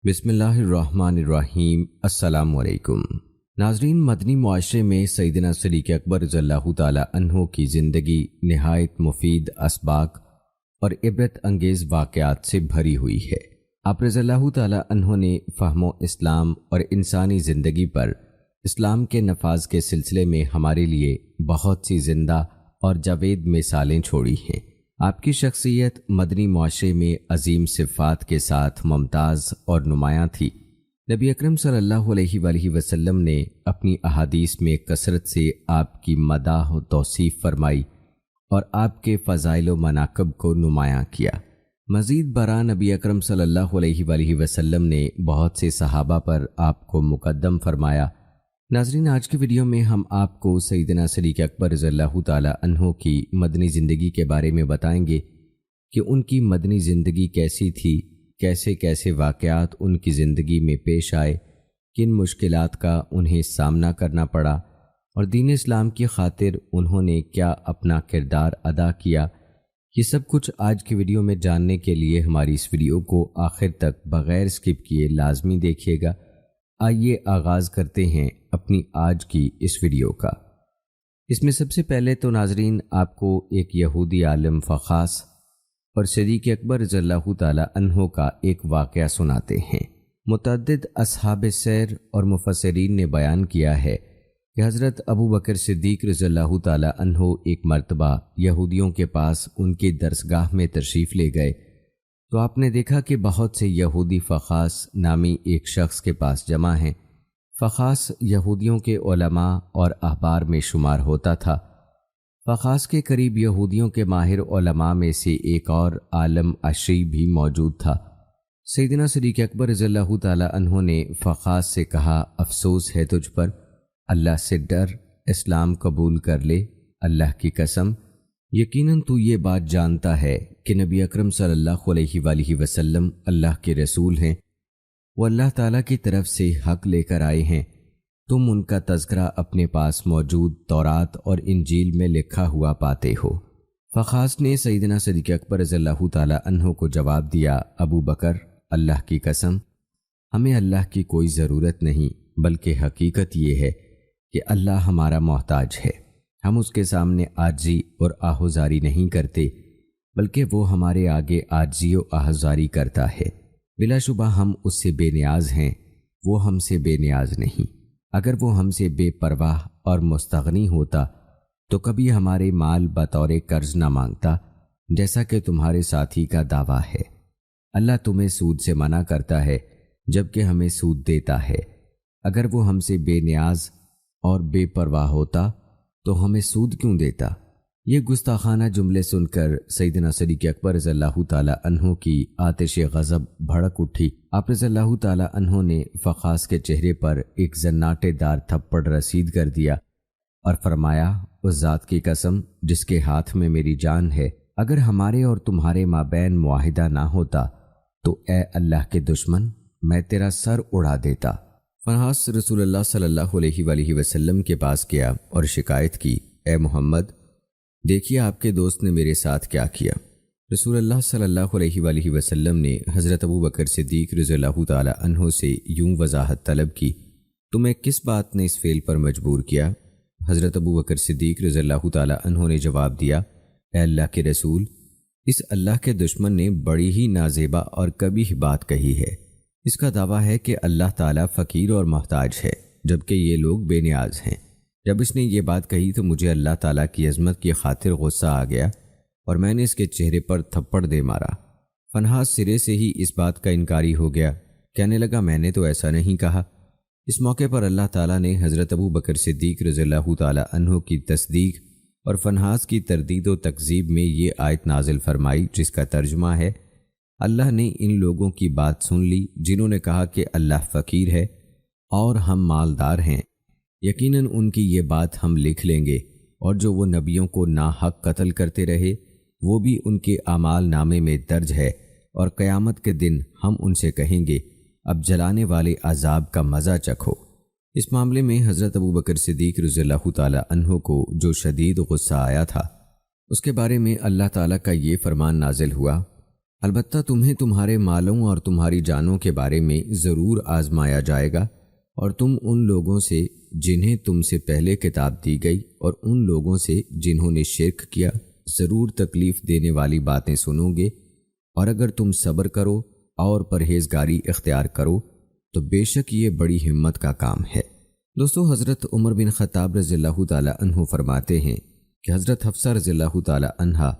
بسم اللہ الرحمن الرحیم۔ السلام علیکم ناظرین، مدنی معاشرے میں سیدنا صدیق اکبر رضی اللہ تعالی عنہ کی زندگی نہایت مفید اسباق اور عبرت انگیز واقعات سے بھری ہوئی ہے۔ آپ رضی اللہ تعالی عنہ نے فہم و اسلام اور انسانی زندگی پر اسلام کے نفاذ کے سلسلے میں ہمارے لیے بہت سی زندہ اور جاوید مثالیں چھوڑی ہیں۔ آپ کی شخصیت مدنی معاشرے میں عظیم صفات کے ساتھ ممتاز اور نمایاں تھی۔ نبی اکرم صلی اللہ علیہ وآلہ وسلم نے اپنی احادیث میں کثرت سے آپ کی مداح و توصیف فرمائی اور آپ کے فضائل و مناقب کو نمایاں کیا۔ مزید برآں نبی اکرم صلی اللہ علیہ وآلہ وسلم نے بہت سے صحابہ پر آپ کو مقدم فرمایا۔ ناظرین، آج کی ویڈیو میں ہم آپ کو سیدنا صدیق اکبر رضی اللہ تعالی عنہ کی مدنی زندگی کے بارے میں بتائیں گے کہ ان کی مدنی زندگی کیسی تھی، کیسے کیسے واقعات ان کی زندگی میں پیش آئے، کن مشکلات کا انہیں سامنا کرنا پڑا اور دین اسلام کی خاطر انہوں نے کیا اپنا کردار ادا کیا۔ یہ سب کچھ آج کی ویڈیو میں جاننے کے لیے ہماری اس ویڈیو کو آخر تک بغیر اسکپ کیے لازمی دیکھیے گا۔ آئیے آغاز کرتے ہیں اپنی آج کی اس ویڈیو کا۔ اس میں سب سے پہلے تو ناظرین آپ کو ایک یہودی عالم فخاس اور صدیق اکبر رضی اللہ تعالی عنہ کا ایک واقعہ سناتے ہیں۔ متعدد اصحاب سیر اور مفسرین نے بیان کیا ہے کہ حضرت ابو بکر صدیق رضی اللہ تعالی عنہ ایک مرتبہ یہودیوں کے پاس ان کی درسگاہ میں تشریف لے گئے تو آپ نے دیکھا کہ بہت سے یہودی فخاس نامی ایک شخص کے پاس جمع ہیں۔ فخاس یہودیوں کے علماء اور احبار میں شمار ہوتا تھا۔ فخاس کے قریب یہودیوں کے ماہر علماء میں سے ایک اور عالم عشری بھی موجود تھا۔ سیدنا صدیق اکبر رضی اللہ تعالی عنہ نے فخاس سے کہا، افسوس ہے تجھ پر، اللہ سے ڈر، اسلام قبول کر لے، اللہ کی قسم یقیناً تو یہ بات جانتا ہے کہ نبی اکرم صلی اللہ علیہ وآلہ وسلم اللہ کے رسول ہیں، وہ اللہ تعالیٰ کی طرف سے حق لے کر آئے ہیں، تم ان کا تذکرہ اپنے پاس موجود تورات اور انجیل میں لکھا ہوا پاتے ہو۔ فخاس نے سیدنا صدیق اکبر رضی اللہ تعالی عنہ کو جواب دیا، ابو بکر، اللہ کی قسم ہمیں اللہ کی کوئی ضرورت نہیں، بلکہ حقیقت یہ ہے کہ اللہ ہمارا محتاج ہے، ہم اس کے سامنے عاجزی اور آہوزاری نہیں کرتے، بلکہ وہ ہمارے آگے عاجزی و آہوزاری کرتا ہے۔ بلا شبہ ہم اس سے بے نیاز ہیں، وہ ہم سے بے نیاز نہیں۔ اگر وہ ہم سے بے پرواہ اور مستغنی ہوتا تو کبھی ہمارے مال بطور قرض نہ مانگتا، جیسا کہ تمہارے ساتھی کا دعویٰ ہے۔ اللہ تمہیں سود سے منع کرتا ہے جبکہ ہمیں سود دیتا ہے۔ اگر وہ ہم سے بے نیاز اور بے پرواہ ہوتا تو ہمیں سود کیوں دیتا؟ یہ گستاخانہ جملے سن کر سیدنا صدیق اکبر رضی اللہ تعالی عنہ کی آتش غضب بھڑک اٹھی۔ آپ رضی اللہ تعالی عنہ نے فخاس کے چہرے پر ایک زناٹے دار تھپڑ رسید کر دیا اور فرمایا، اس ذات کی قسم جس کے ہاتھ میں میری جان ہے، اگر ہمارے اور تمہارے مابین معاہدہ نہ ہوتا تو اے اللہ کے دشمن میں تیرا سر اڑا دیتا۔ فخاس رسول اللہ صلی اللہ علیہ وآلہ وسلم کے پاس گیا اور شکایت کی، اے محمد، دیکھیے آپ کے دوست نے میرے ساتھ کیا کیا۔ رسول اللہ صلی اللہ علیہ وآلہ وسلم نے حضرت ابو بکر صدیق رضی اللہ تعالی عنہ سے یوں وضاحت طلب کی، تمہیں کس بات نے اس فعل پر مجبور کیا؟ حضرت ابو بکر صدیق رضی اللہ تعالی عنہ نے جواب دیا، اے اللہ کے رسول، اس اللہ کے دشمن نے بڑی ہی نازیبا اور قبیح بات کہی ہے۔ اس کا دعویٰ ہے کہ اللہ تعالیٰ فقیر اور محتاج ہے، جبکہ یہ لوگ بے نیاز ہیں۔ جب اس نے یہ بات کہی تو مجھے اللہ تعالیٰ کی عظمت کی خاطر غصہ آ گیا اور میں نے اس کے چہرے پر تھپڑ دے مارا۔ فخاس سرے سے ہی اس بات کا انکاری ہو گیا، کہنے لگا میں نے تو ایسا نہیں کہا۔ اس موقع پر اللہ تعالیٰ نے حضرت ابو بکر صدیق رضی اللہ تعالی عنہ کی تصدیق اور فخاس کی تردید و تکذیب میں یہ آیت نازل فرمائی، جس کا ترجمہ ہے، اللہ نے ان لوگوں کی بات سن لی جنہوں نے کہا کہ اللہ فقیر ہے اور ہم مالدار ہیں، یقیناً ان کی یہ بات ہم لکھ لیں گے، اور جو وہ نبیوں کو ناحق قتل کرتے رہے وہ بھی ان کے اعمال نامے میں درج ہے، اور قیامت کے دن ہم ان سے کہیں گے اب جلانے والے عذاب کا مزہ چکھو۔ اس معاملے میں حضرت ابو بکر صدیق رضی اللہ تعالی عنہ کو جو شدید غصہ آیا تھا، اس کے بارے میں اللہ تعالیٰ کا یہ فرمان نازل ہوا، البتہ تمہیں تمہارے مالوں اور تمہاری جانوں کے بارے میں ضرور آزمایا جائے گا، اور تم ان لوگوں سے جنہیں تم سے پہلے کتاب دی گئی اور ان لوگوں سے جنہوں نے شرک کیا ضرور تکلیف دینے والی باتیں سنو گے، اور اگر تم صبر کرو اور پرہیزگاری اختیار کرو تو بے شک یہ بڑی ہمت کا کام ہے۔ دوستو، حضرت عمر بن خطاب رضی اللہ تعالی عنہ فرماتے ہیں کہ حضرت حفصہ رضی اللہ تعالی عنہا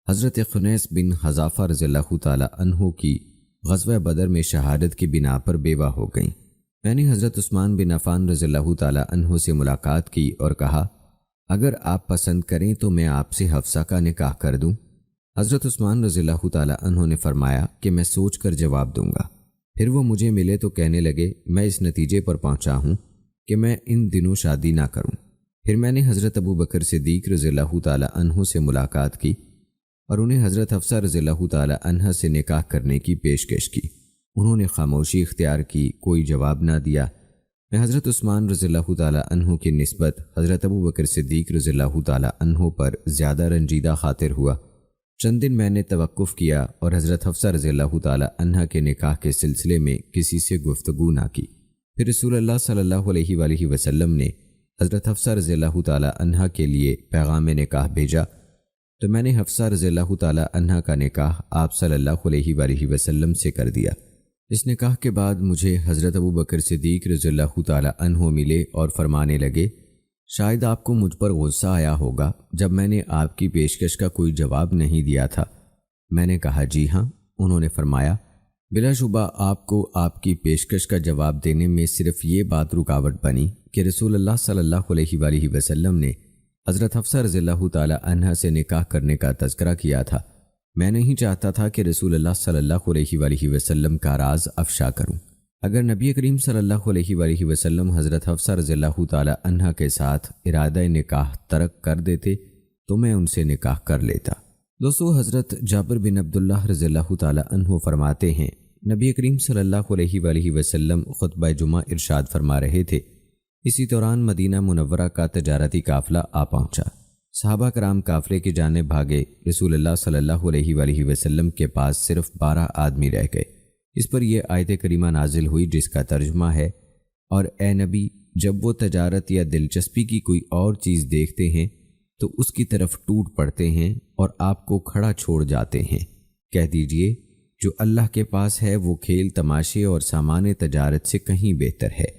حضرت خنیس بن حذافہ رضی اللہ تعالی عنہ کی غزوہ بدر میں شہادت کی بنا پر بیوہ ہو گئیں۔ میں نے حضرت عثمان بن عفان رضی اللہ تعالی عنہ سے ملاقات کی اور کہا، اگر آپ پسند کریں تو میں آپ سے حفصہ کا نکاح کر دوں۔ حضرت عثمان رضی اللہ تعالی عنہ نے فرمایا کہ میں سوچ کر جواب دوں گا۔ پھر وہ مجھے ملے تو کہنے لگے، میں اس نتیجے پر پہنچا ہوں کہ میں ان دنوں شادی نہ کروں۔ پھر میں نے حضرت ابو بکر صدیق رضی اللہ تعالی عنہ سے ملاقات کی اور انہیں حضرت حفصہ رضی اللہ تعالی عنہ سے نکاح کرنے کی پیشکش کی۔ انہوں نے خاموشی اختیار کی، کوئی جواب نہ دیا۔ میں حضرت عثمان رضی اللہ تعالی عنہ کی نسبت حضرت ابو بکر صدیق رضی اللہ تعالی عنہ پر زیادہ رنجیدہ خاطر ہوا۔ چند دن میں نے توقف کیا اور حضرت حفصہ رضی اللہ تعالی عنہ کے نکاح کے سلسلے میں کسی سے گفتگو نہ کی۔ پھر رسول اللہ صلی اللہ علیہ وآلہ وسلم نے حضرت حفصہ رضی اللہ تعالی عنہ کے لیے پیغام نکاح بھیجا تو میں نے حفصہ رضی اللہ تعالی عنہ کا نکاح آپ صلی اللہ علیہ وآلہ وسلم سے کر دیا۔ اس نکاح کے بعد مجھے حضرت ابو بکر صدیق رضی اللہ تعالی عنہ ملے اور فرمانے لگے، شاید آپ کو مجھ پر غصہ آیا ہوگا جب میں نے آپ کی پیشکش کا کوئی جواب نہیں دیا تھا۔ میں نے کہا جی ہاں۔ انہوں نے فرمایا، بلا شبہ آپ کو آپ کی پیشکش کا جواب دینے میں صرف یہ بات رکاوٹ بنی کہ رسول اللہ صلی اللہ علیہ وآلہ وسلم نے حضرت حفصہ رضی اللہ تعالی عنہ سے نکاح کرنے کا تذکرہ کیا تھا۔ میں نہیں چاہتا تھا کہ رسول اللہ صلی اللہ علیہ وآلہ وسلم کا راز افشا کروں۔ اگر نبی کریم صلی اللہ علیہ وآلہ وسلم حضرت حفصہ رضی اللہ تعالی عنہ کے ساتھ ارادہ نکاح ترک کر دیتے تو میں ان سے نکاح کر لیتا۔ دوستو، حضرت جابر بن عبداللہ رضی اللہ تعالی عنہ فرماتے ہیں، نبی کریم صلی اللہ علیہ وآلہ وسلم خطبہ جمعہ ارشاد فرما رہے تھے، اسی دوران مدینہ منورہ کا تجارتی قافلہ آ پہنچا۔ صحابہ کرام قافلے کی جانب بھاگے۔ رسول اللہ صلی اللہ علیہ وآلہ وسلم کے پاس صرف 12 آدمی رہ گئے۔ اس پر یہ آیت کریمہ نازل ہوئی جس کا ترجمہ ہے، اور اے نبی، جب وہ تجارت یا دلچسپی کی کوئی اور چیز دیکھتے ہیں تو اس کی طرف ٹوٹ پڑتے ہیں اور آپ کو کھڑا چھوڑ جاتے ہیں۔ کہہ دیجئے، جو اللہ کے پاس ہے وہ کھیل تماشے اور سامان تجارت سے کہیں بہتر ہے،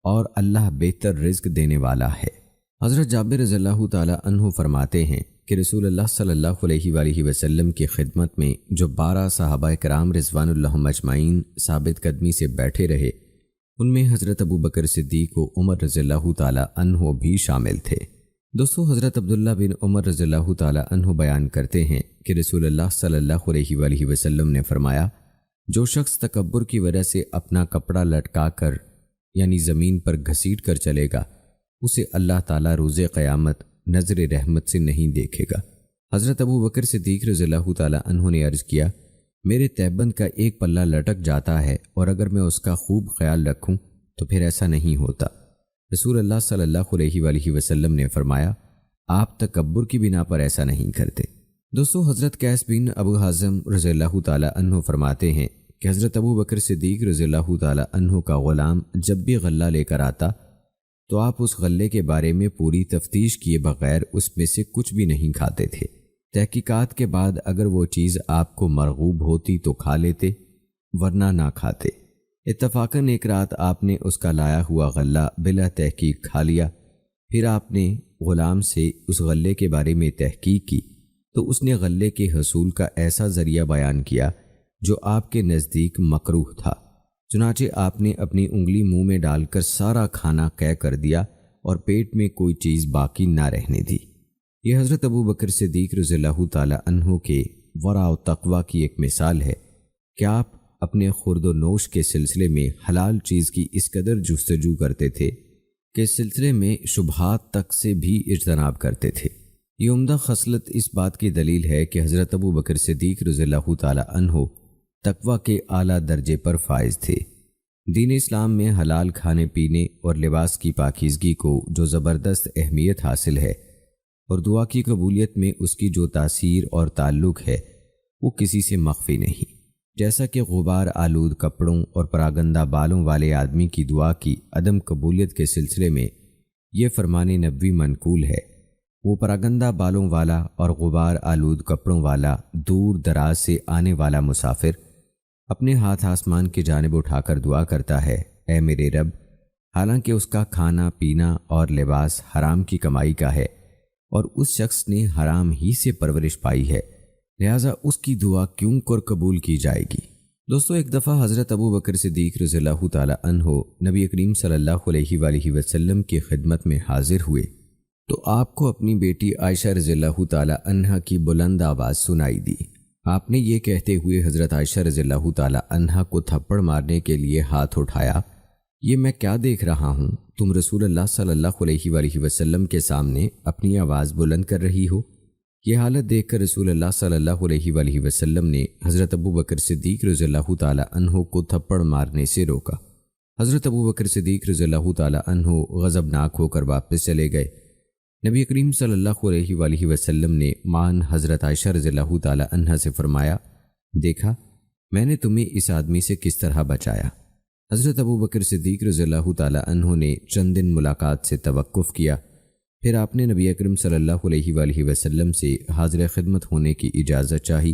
اور اللہ بہتر رزق دینے والا ہے۔ حضرت جابر رضی اللہ تعالی عنہ فرماتے ہیں کہ رسول اللہ صلی اللہ علیہ وآلہ وسلم کی خدمت میں جو 12 صحابہ کرام رضوان اللہ اجمعین ثابت قدمی سے بیٹھے رہے، ان میں حضرت ابو بکر صدیق و عمر رضی اللہ تعالی عنہ بھی شامل تھے۔ دوستو، حضرت عبداللہ بن عمر رضی اللہ تعالی عنہ بیان کرتے ہیں کہ رسول اللہ صلی اللہ علیہ وآلہ وسلم نے فرمایا، جو شخص تکبر کی وجہ سے اپنا کپڑا لٹکا کر یعنی زمین پر گھسیٹ کر چلے گا، اسے اللہ تعالیٰ روز قیامت نظر رحمت سے نہیں دیکھے گا۔ حضرت ابو بکر صدیق رضی اللہ تعالی عنہ نے عرض کیا، میرے تہبند کا ایک پلہ لٹک جاتا ہے اور اگر میں اس کا خوب خیال رکھوں تو پھر ایسا نہیں ہوتا۔ رسول اللہ صلی اللہ علیہ وآلہ وسلم نے فرمایا، آپ تکبر کی بنا پر ایسا نہیں کرتے۔ دوستو، حضرت قیس بن ابو حازم رضی اللہ تعالی عنہ فرماتے ہیں کہ حضرت ابو بکر صدیق رضی اللہ تعالی عنہ کا غلام جب بھی غلہ لے کر آتا تو آپ اس غلے کے بارے میں پوری تفتیش کیے بغیر اس میں سے کچھ بھی نہیں کھاتے تھے۔ تحقیقات کے بعد اگر وہ چیز آپ کو مرغوب ہوتی تو کھا لیتے، ورنہ نہ کھاتے۔ اتفاقاً ایک رات آپ نے اس کا لایا ہوا غلہ بلا تحقیق کھا لیا۔ پھر آپ نے غلام سے اس غلے کے بارے میں تحقیق کی تو اس نے غلے کے حصول کا ایسا ذریعہ بیان کیا جو آپ کے نزدیک مکروہ تھا۔ چنانچہ آپ نے اپنی انگلی منہ میں ڈال کر سارا کھانا قے کر دیا اور پیٹ میں کوئی چیز باقی نہ رہنے دی۔ یہ حضرت ابو بکر صدیق رضی اللہ تعالی عنہ کے ورع و تقوی کی ایک مثال ہے کہ آپ اپنے خورد و نوش کے سلسلے میں حلال چیز کی اس قدر جستجو کرتے تھے کہ اس سلسلے میں شبہات تک سے بھی اجتناب کرتے تھے۔ یہ عمدہ خصلت اس بات کی دلیل ہے کہ حضرت ابو بکر صدیق رضی اللہ تعالی عنہ تقوی کے اعلیٰ درجے پر فائز تھے۔ دین اسلام میں حلال کھانے پینے اور لباس کی پاکیزگی کو جو زبردست اہمیت حاصل ہے اور دعا کی قبولیت میں اس کی جو تاثیر اور تعلق ہے، وہ کسی سے مخفی نہیں۔ جیسا کہ غبار آلود کپڑوں اور پراگندہ بالوں والے آدمی کی دعا کی عدم قبولیت کے سلسلے میں یہ فرمان نبوی منقول ہے، وہ پراگندہ بالوں والا اور غبار آلود کپڑوں والا دور دراز سے آنے والا مسافر اپنے ہاتھ آسمان کی جانب اٹھا کر دعا کرتا ہے، اے میرے رب، حالانکہ اس کا کھانا پینا اور لباس حرام کی کمائی کا ہے اور اس شخص نے حرام ہی سے پرورش پائی ہے، لہٰذا اس کی دعا کیوں کر قبول کی جائے گی۔ دوستو، ایک دفعہ حضرت ابو بکر صدیق رضی اللہ تعالی عنہ نبی کریم صلی اللہ علیہ وآلہ وسلم کی خدمت میں حاضر ہوئے تو آپ کو اپنی بیٹی عائشہ رضی اللہ تعالی عنہ کی بلند آواز سنائی دی۔ آپ نے یہ کہتے ہوئے حضرت عائشہ رضی اللہ تعالی عنہ کو تھپڑ مارنے کے لیے ہاتھ اٹھایا، یہ میں کیا دیکھ رہا ہوں؟ تم رسول اللہ صلی اللہ علیہ وآلہ وسلم کے سامنے اپنی آواز بلند کر رہی ہو۔ یہ حالت دیکھ کر رسول اللہ صلی اللہ علیہ وآلہ وسلم نے حضرت ابو بکر صدیق رضی اللہ تعالی عنہ کو تھپڑ مارنے سے روکا۔ حضرت ابو بکر صدیق رضی اللہ تعالی عنہ غضبناک ہو کر واپس چلے گئے۔ نبی کریم صلی اللہ علیہ وآلہ وسلم نے مان حضرت عائشہ رضی اللہ تعالی عنہ سے فرمایا، دیکھا میں نے تمہیں اس آدمی سے کس طرح بچایا۔ حضرت ابو بکر صدیق رضی اللہ تعالی عنہ نے چند دن ملاقات سے توقف کیا، پھر آپ نے نبی اکرم صلی اللہ علیہ وآلہ وسلم سے حاضر خدمت ہونے کی اجازت چاہی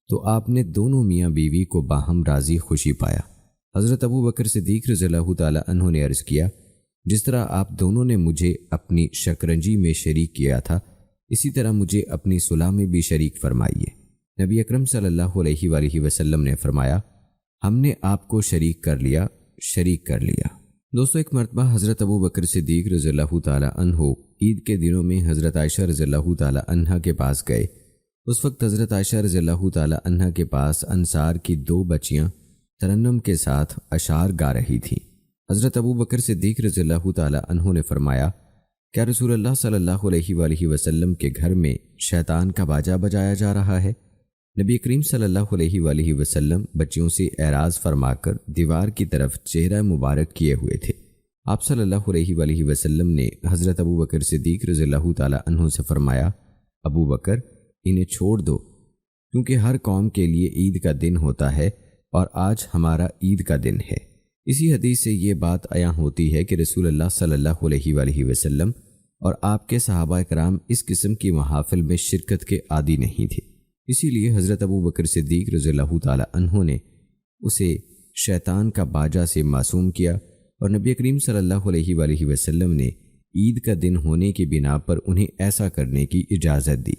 تو آپ نے دونوں میاں بیوی کو باہم راضی خوشی پایا۔ حضرت ابو بکر صدیق رضی اللہ تعالی عنہ نے عرض کیا، جس طرح آپ دونوں نے مجھے اپنی شکنجی میں شریک کیا تھا، اسی طرح مجھے اپنی صلح میں بھی شریک فرمائیے۔ نبی اکرم صلی اللہ علیہ وآلہ وسلم نے فرمایا، ہم نے آپ کو شریک کر لیا۔ دوستو، ایک مرتبہ حضرت ابو بکر صدیق رضی اللہ تعالی عنہ عید کے دنوں میں حضرت عائشہ رضی اللہ تعالی عنہ کے پاس گئے۔ اس وقت حضرت عائشہ رضی اللہ تعالی عنہ کے پاس انصار کی 2 بچیاں ترنم کے ساتھ اشعار گا رہی تھیں۔ حضرت ابو بکر صدیق رضی اللہ تعالی عنہ نے فرمایا، کیا رسول اللہ صلی اللہ علیہ وآلہ وسلم کے گھر میں شیطان کا باجا بجایا جا رہا ہے؟ نبی کریم صلی اللہ علیہ وآلہ وسلم بچیوں سے اعراض فرما کر دیوار کی طرف چہرہ مبارک کیے ہوئے تھے۔ آپ صلی اللہ علیہ وآلہ وسلم نے حضرت ابو بکر صدیق رضی اللہ تعالی عنہ سے فرمایا، ابو بکر انہیں چھوڑ دو، کیونکہ ہر قوم کے لیے عید کا دن ہوتا ہے اور آج ہمارا عید کا دن ہے۔ اسی حدیث سے یہ بات عیاں ہوتی ہے کہ رسول اللہ صلی اللہ علیہ وآلہ وسلم اور آپ کے صحابہ کرام اس قسم کی محافل میں شرکت کے عادی نہیں تھے، اسی لیے حضرت ابو بکر صدیق رضی اللہ تعالی عنہ نے اسے شیطان کا باجا سے معصوم کیا اور نبی کریم صلی اللہ علیہ وآلہ وسلم نے عید کا دن ہونے کی بنا پر انہیں ایسا کرنے کی اجازت دی۔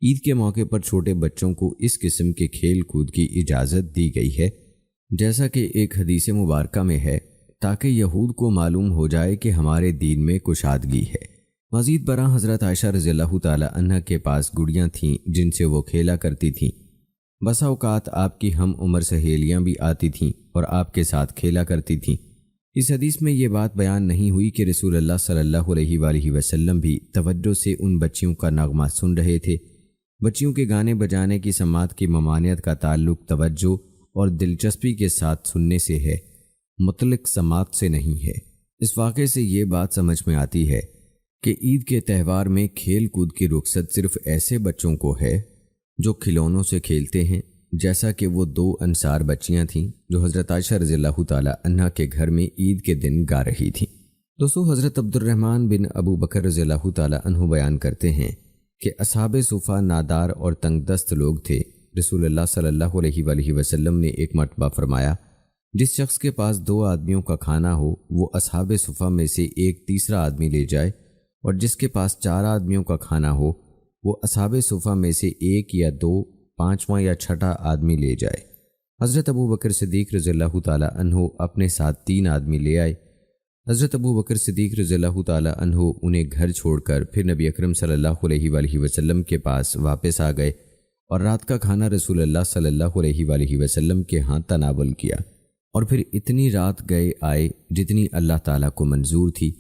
عید کے موقع پر چھوٹے بچوں کو اس قسم کے کھیل کود کی اجازت دی گئی ہے، جیسا کہ ایک حدیث مبارکہ میں ہے، تاکہ یہود کو معلوم ہو جائے کہ ہمارے دین میں کشادگی ہے۔ مزید برآں حضرت عائشہ رضی اللہ تعالی عنہ کے پاس گڑیاں تھیں جن سے وہ کھیلا کرتی تھیں۔ بسا اوقات آپ کی ہم عمر سہیلیاں بھی آتی تھیں اور آپ کے ساتھ کھیلا کرتی تھیں۔ اس حدیث میں یہ بات بیان نہیں ہوئی کہ رسول اللہ صلی اللہ علیہ وآلہ وسلم بھی توجہ سے ان بچیوں کا نغمہ سن رہے تھے۔ بچیوں کے گانے بجانے کی سماعت کی ممانعت کا تعلق توجہ اور دلچسپی کے ساتھ سننے سے ہے، مطلق سماعت سے نہیں ہے۔ اس واقعے سے یہ بات سمجھ میں آتی ہے کہ عید کے تہوار میں کھیل کود کی رخصت صرف ایسے بچوں کو ہے جو کھلونوں سے کھیلتے ہیں، جیسا کہ وہ 2 انصار بچیاں تھیں جو حضرت عائشہ رضی اللہ تعالی عنہ کے گھر میں عید کے دن گا رہی تھیں۔ دوستو، حضرت عبد الرحمن بن ابو بکر رضی اللہ تعالی عنہ بیان کرتے ہیں کہ اصحاب صفہ نادار اور تنگ دست لوگ تھے۔ رسول اللہ صلی اللہ علیہ وآلہ وسلم نے ایک مرتبہ فرمایا، جس شخص کے پاس 2 آدمیوں کا کھانا ہو وہ اصحاب صفہ میں سے ایک تیسرا آدمی لے جائے، اور جس کے پاس 4 آدمیوں کا کھانا ہو وہ اصحاب صفہ میں سے 1 یا 2 5واں یا 6واں آدمی لے جائے۔ حضرت ابو بکر صدیق رضی اللہ تعالی عنہ اپنے ساتھ 3 آدمی لے آئے۔ حضرت ابو بکر صدیق رضی اللہ تعالی عنہ انہیں گھر چھوڑ کر پھر نبی اکرم صلی اللہ علیہ وآلہ وسلم کے پاس واپس آ گئے اور رات کا کھانا رسول اللہ صلی اللہ علیہ وآلہ وسلم کے ہاں تناول کیا، اور پھر اتنی رات گئے آئے جتنی اللہ تعالیٰ کو منظور تھی۔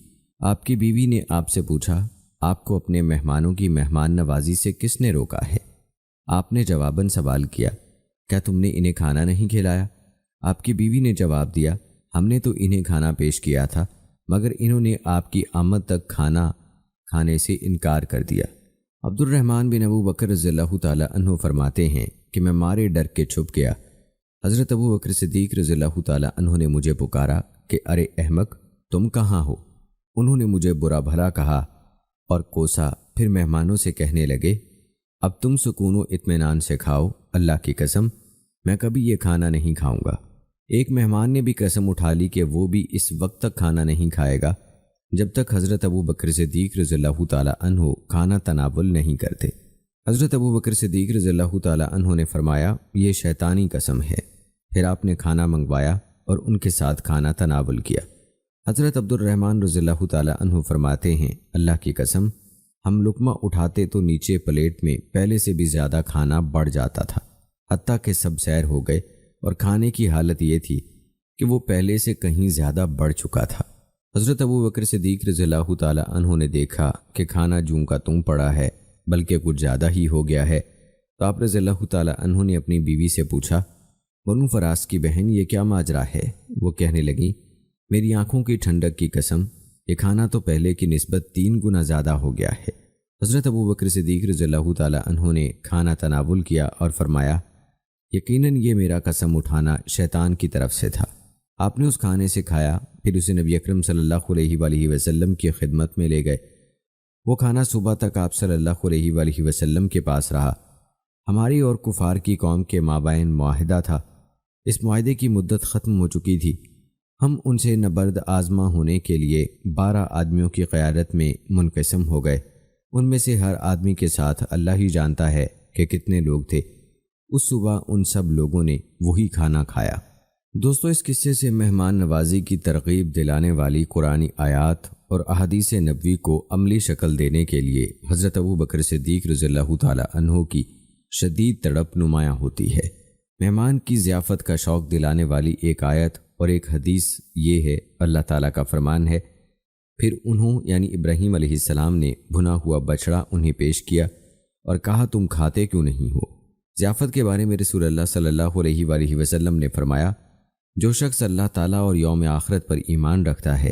آپ کی بیوی نے آپ سے پوچھا، آپ کو اپنے مہمانوں کی مہمان نوازی سے کس نے روکا ہے؟ آپ نے جواباً سوال کیا، کیا تم نے انہیں کھانا نہیں کھلایا؟ آپ کی بیوی نے جواب دیا، ہم نے تو انہیں کھانا پیش کیا تھا مگر انہوں نے آپ کی آمد تک کھانا کھانے سے انکار کر دیا۔ عبد الرحمن بن ابو بکر رضی اللہ تعالی عنہ فرماتے ہیں کہ میں مارے ڈر کے چھپ گیا۔ حضرت ابو بکر صدیق رضی اللہ تعالیٰ عنہ نے مجھے پکارا کہ ارے احمق، تم کہاں ہو؟ انہوں نے مجھے برا بھلا کہا اور کوسا، پھر مہمانوں سے کہنے لگے اب تم سکون و اطمینان سے کھاؤ، اللہ کی قسم میں کبھی یہ کھانا نہیں کھاؤں گا۔ ایک مہمان نے بھی قسم اٹھا لی کہ وہ بھی اس وقت تک کھانا نہیں کھائے گا جب تک حضرت ابو بکر صدیق رضی اللہ تعالیٰ عنہ کھانا تناول نہیں کرتے۔ حضرت ابو بکر صدیق رضی اللہ تعالیٰ عنہ نے فرمایا یہ شیطانی قسم ہے۔ پھر آپ نے کھانا منگوایا اور ان کے ساتھ کھانا تناول کیا۔ حضرت عبد الرحمن رضی اللہ تعالیٰ عنہ فرماتے ہیں اللہ کی قسم ہم لقمہ اٹھاتے تو نیچے پلیٹ میں پہلے سے بھی زیادہ کھانا بڑھ جاتا تھا، حتیٰ کہ سب سیر ہو گئے اور کھانے کی حالت یہ تھی کہ وہ پہلے سے کہیں زیادہ بڑھ چکا تھا۔ حضرت ابو بکر صدیق رضی اللہ تعالیٰ عنہ نے دیکھا کہ کھانا جوں کا توں پڑا ہے بلکہ کچھ زیادہ ہی ہو گیا ہے، تو آپ رضی اللہ تعالیٰ عنہ نے اپنی بیوی سے پوچھا بنو فراس کی بہن یہ کیا ماجرا ہے؟ وہ کہنے لگیں میری آنکھوں کی ٹھنڈک کی قسم یہ کھانا تو پہلے کی نسبت 3 گنا زیادہ ہو گیا ہے۔ حضرت ابو بکر صدیق رضی اللہ تعالیٰ عنہ نے کھانا تناول کیا اور فرمایا یقیناً یہ میرا قسم اٹھانا شیطان کی طرف سے تھا۔ آپ نے اس کھانے سے کھایا، پھر اسے نبی اکرم صلی اللہ علیہ وآلہ وسلم کی خدمت میں لے گئے۔ وہ کھانا صبح تک آپ صلی اللہ علیہ وآلہ وسلم کے پاس رہا۔ ہماری اور کفار کی قوم کے مابین معاہدہ تھا، اس معاہدے کی مدت ختم ہو چکی تھی۔ ہم ان سے نبرد آزما ہونے کے لیے 12 آدمیوں کی قیادت میں منقسم ہو گئے۔ ان میں سے ہر آدمی کے ساتھ اللہ ہی جانتا ہے کہ کتنے لوگ تھے۔ اس صبح ان سب لوگوں نے وہی کھانا کھایا۔ دوستو اس قصے سے مہمان نوازی کی ترغیب دلانے والی قرآنی آیات اور احادیث نبوی کو عملی شکل دینے کے لیے حضرت ابو بکر صدیق رضی اللہ تعالیٰ عنہ کی شدید تڑپ نمایاں ہوتی ہے۔ مہمان کی ضیافت کا شوق دلانے والی ایک آیت اور ایک حدیث یہ ہے، اللہ تعالیٰ کا فرمان ہے پھر انہوں یعنی ابراہیم علیہ السلام نے بھنا ہوا بچڑا انہیں پیش کیا اور کہا تم کھاتے کیوں نہیں ہو؟ ضیافت کے بارے میں رسول اللہ صلی اللہ علیہ وآلہ وسلم نے فرمایا جو شخص اللہ تعالیٰ اور یوم آخرت پر ایمان رکھتا ہے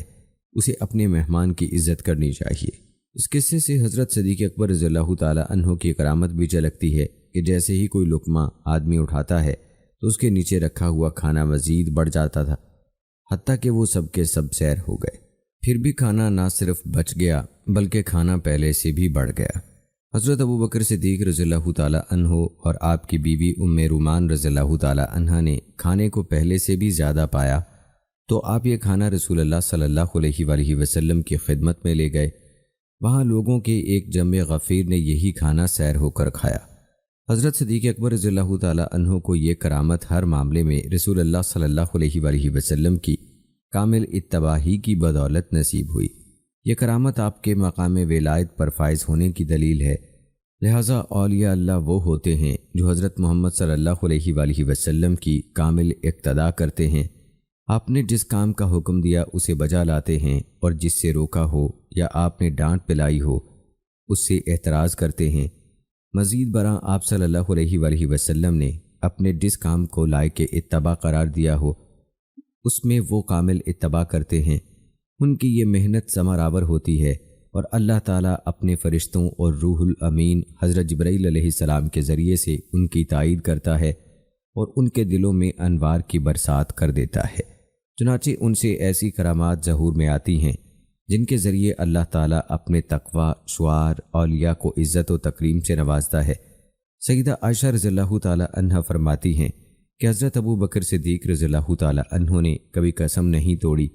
اسے اپنے مہمان کی عزت کرنی چاہیے۔ اس قصے سے حضرت صدیق اکبر رضی اللہ تعالیٰ عنہ کی کرامت بھی جھلکتی ہے کہ جیسے ہی کوئی لقمہ آدمی اٹھاتا ہے تو اس کے نیچے رکھا ہوا کھانا مزید بڑھ جاتا تھا، حتیٰ کہ وہ سب کے سب سیر ہو گئے۔ پھر بھی کھانا نہ صرف بچ گیا بلکہ کھانا پہلے سے بھی بڑھ گیا۔ حضرت ابو بکر صدیق رضی اللہ تعالیٰ عنہ اور آپ کی بیوی ام رومان رضی اللہ تعالیٰ عنہ نے کھانے کو پہلے سے بھی زیادہ پایا تو آپ یہ کھانا رسول اللہ صلی اللہ علیہ وآلہ وسلم کی خدمت میں لے گئے۔ وہاں لوگوں کے ایک جمع غفیر نے یہی کھانا سیر ہو کر کھایا۔ حضرت صدیق اکبر رضی اللہ تعالیٰ عنہ کو یہ کرامت ہر معاملے میں رسول اللہ صلی اللہ علیہ وآلہ وسلم کی کامل اتباعی کی بدولت نصیب ہوئی۔ یہ کرامت آپ کے مقام ولایت پر فائز ہونے کی دلیل ہے۔ لہٰذا اولیاء اللہ وہ ہوتے ہیں جو حضرت محمد صلی اللہ علیہ وآلہ وسلم کی کامل اقتداء کرتے ہیں۔ آپ نے جس کام کا حکم دیا اسے بجا لاتے ہیں اور جس سے روکا ہو یا آپ نے ڈانٹ پلائی ہو اس سے اعتراض کرتے ہیں۔ مزید برآں آپ صلی اللہ علیہ وآلہ وسلم نے اپنے جس کام کو لائق اتباع قرار دیا ہو اس میں وہ کامل اتباع کرتے ہیں۔ ان کی یہ محنت ثمر آور ہوتی ہے اور اللہ تعالیٰ اپنے فرشتوں اور روح الامین حضرت جبرائیل علیہ السلام کے ذریعے سے ان کی تائید کرتا ہے اور ان کے دلوں میں انوار کی برسات کر دیتا ہے۔ چنانچہ ان سے ایسی کرامات ظہور میں آتی ہیں جن کے ذریعے اللہ تعالیٰ اپنے تقوی شعار اولیاء کو عزت و تکریم سے نوازتا ہے۔ سیدہ عائشہ رضی اللہ تعالیٰ عنہ فرماتی ہیں کہ حضرت ابو بکر صدیق رضی اللہ تعالیٰ عنہ نے کبھی قسم نہیں توڑی،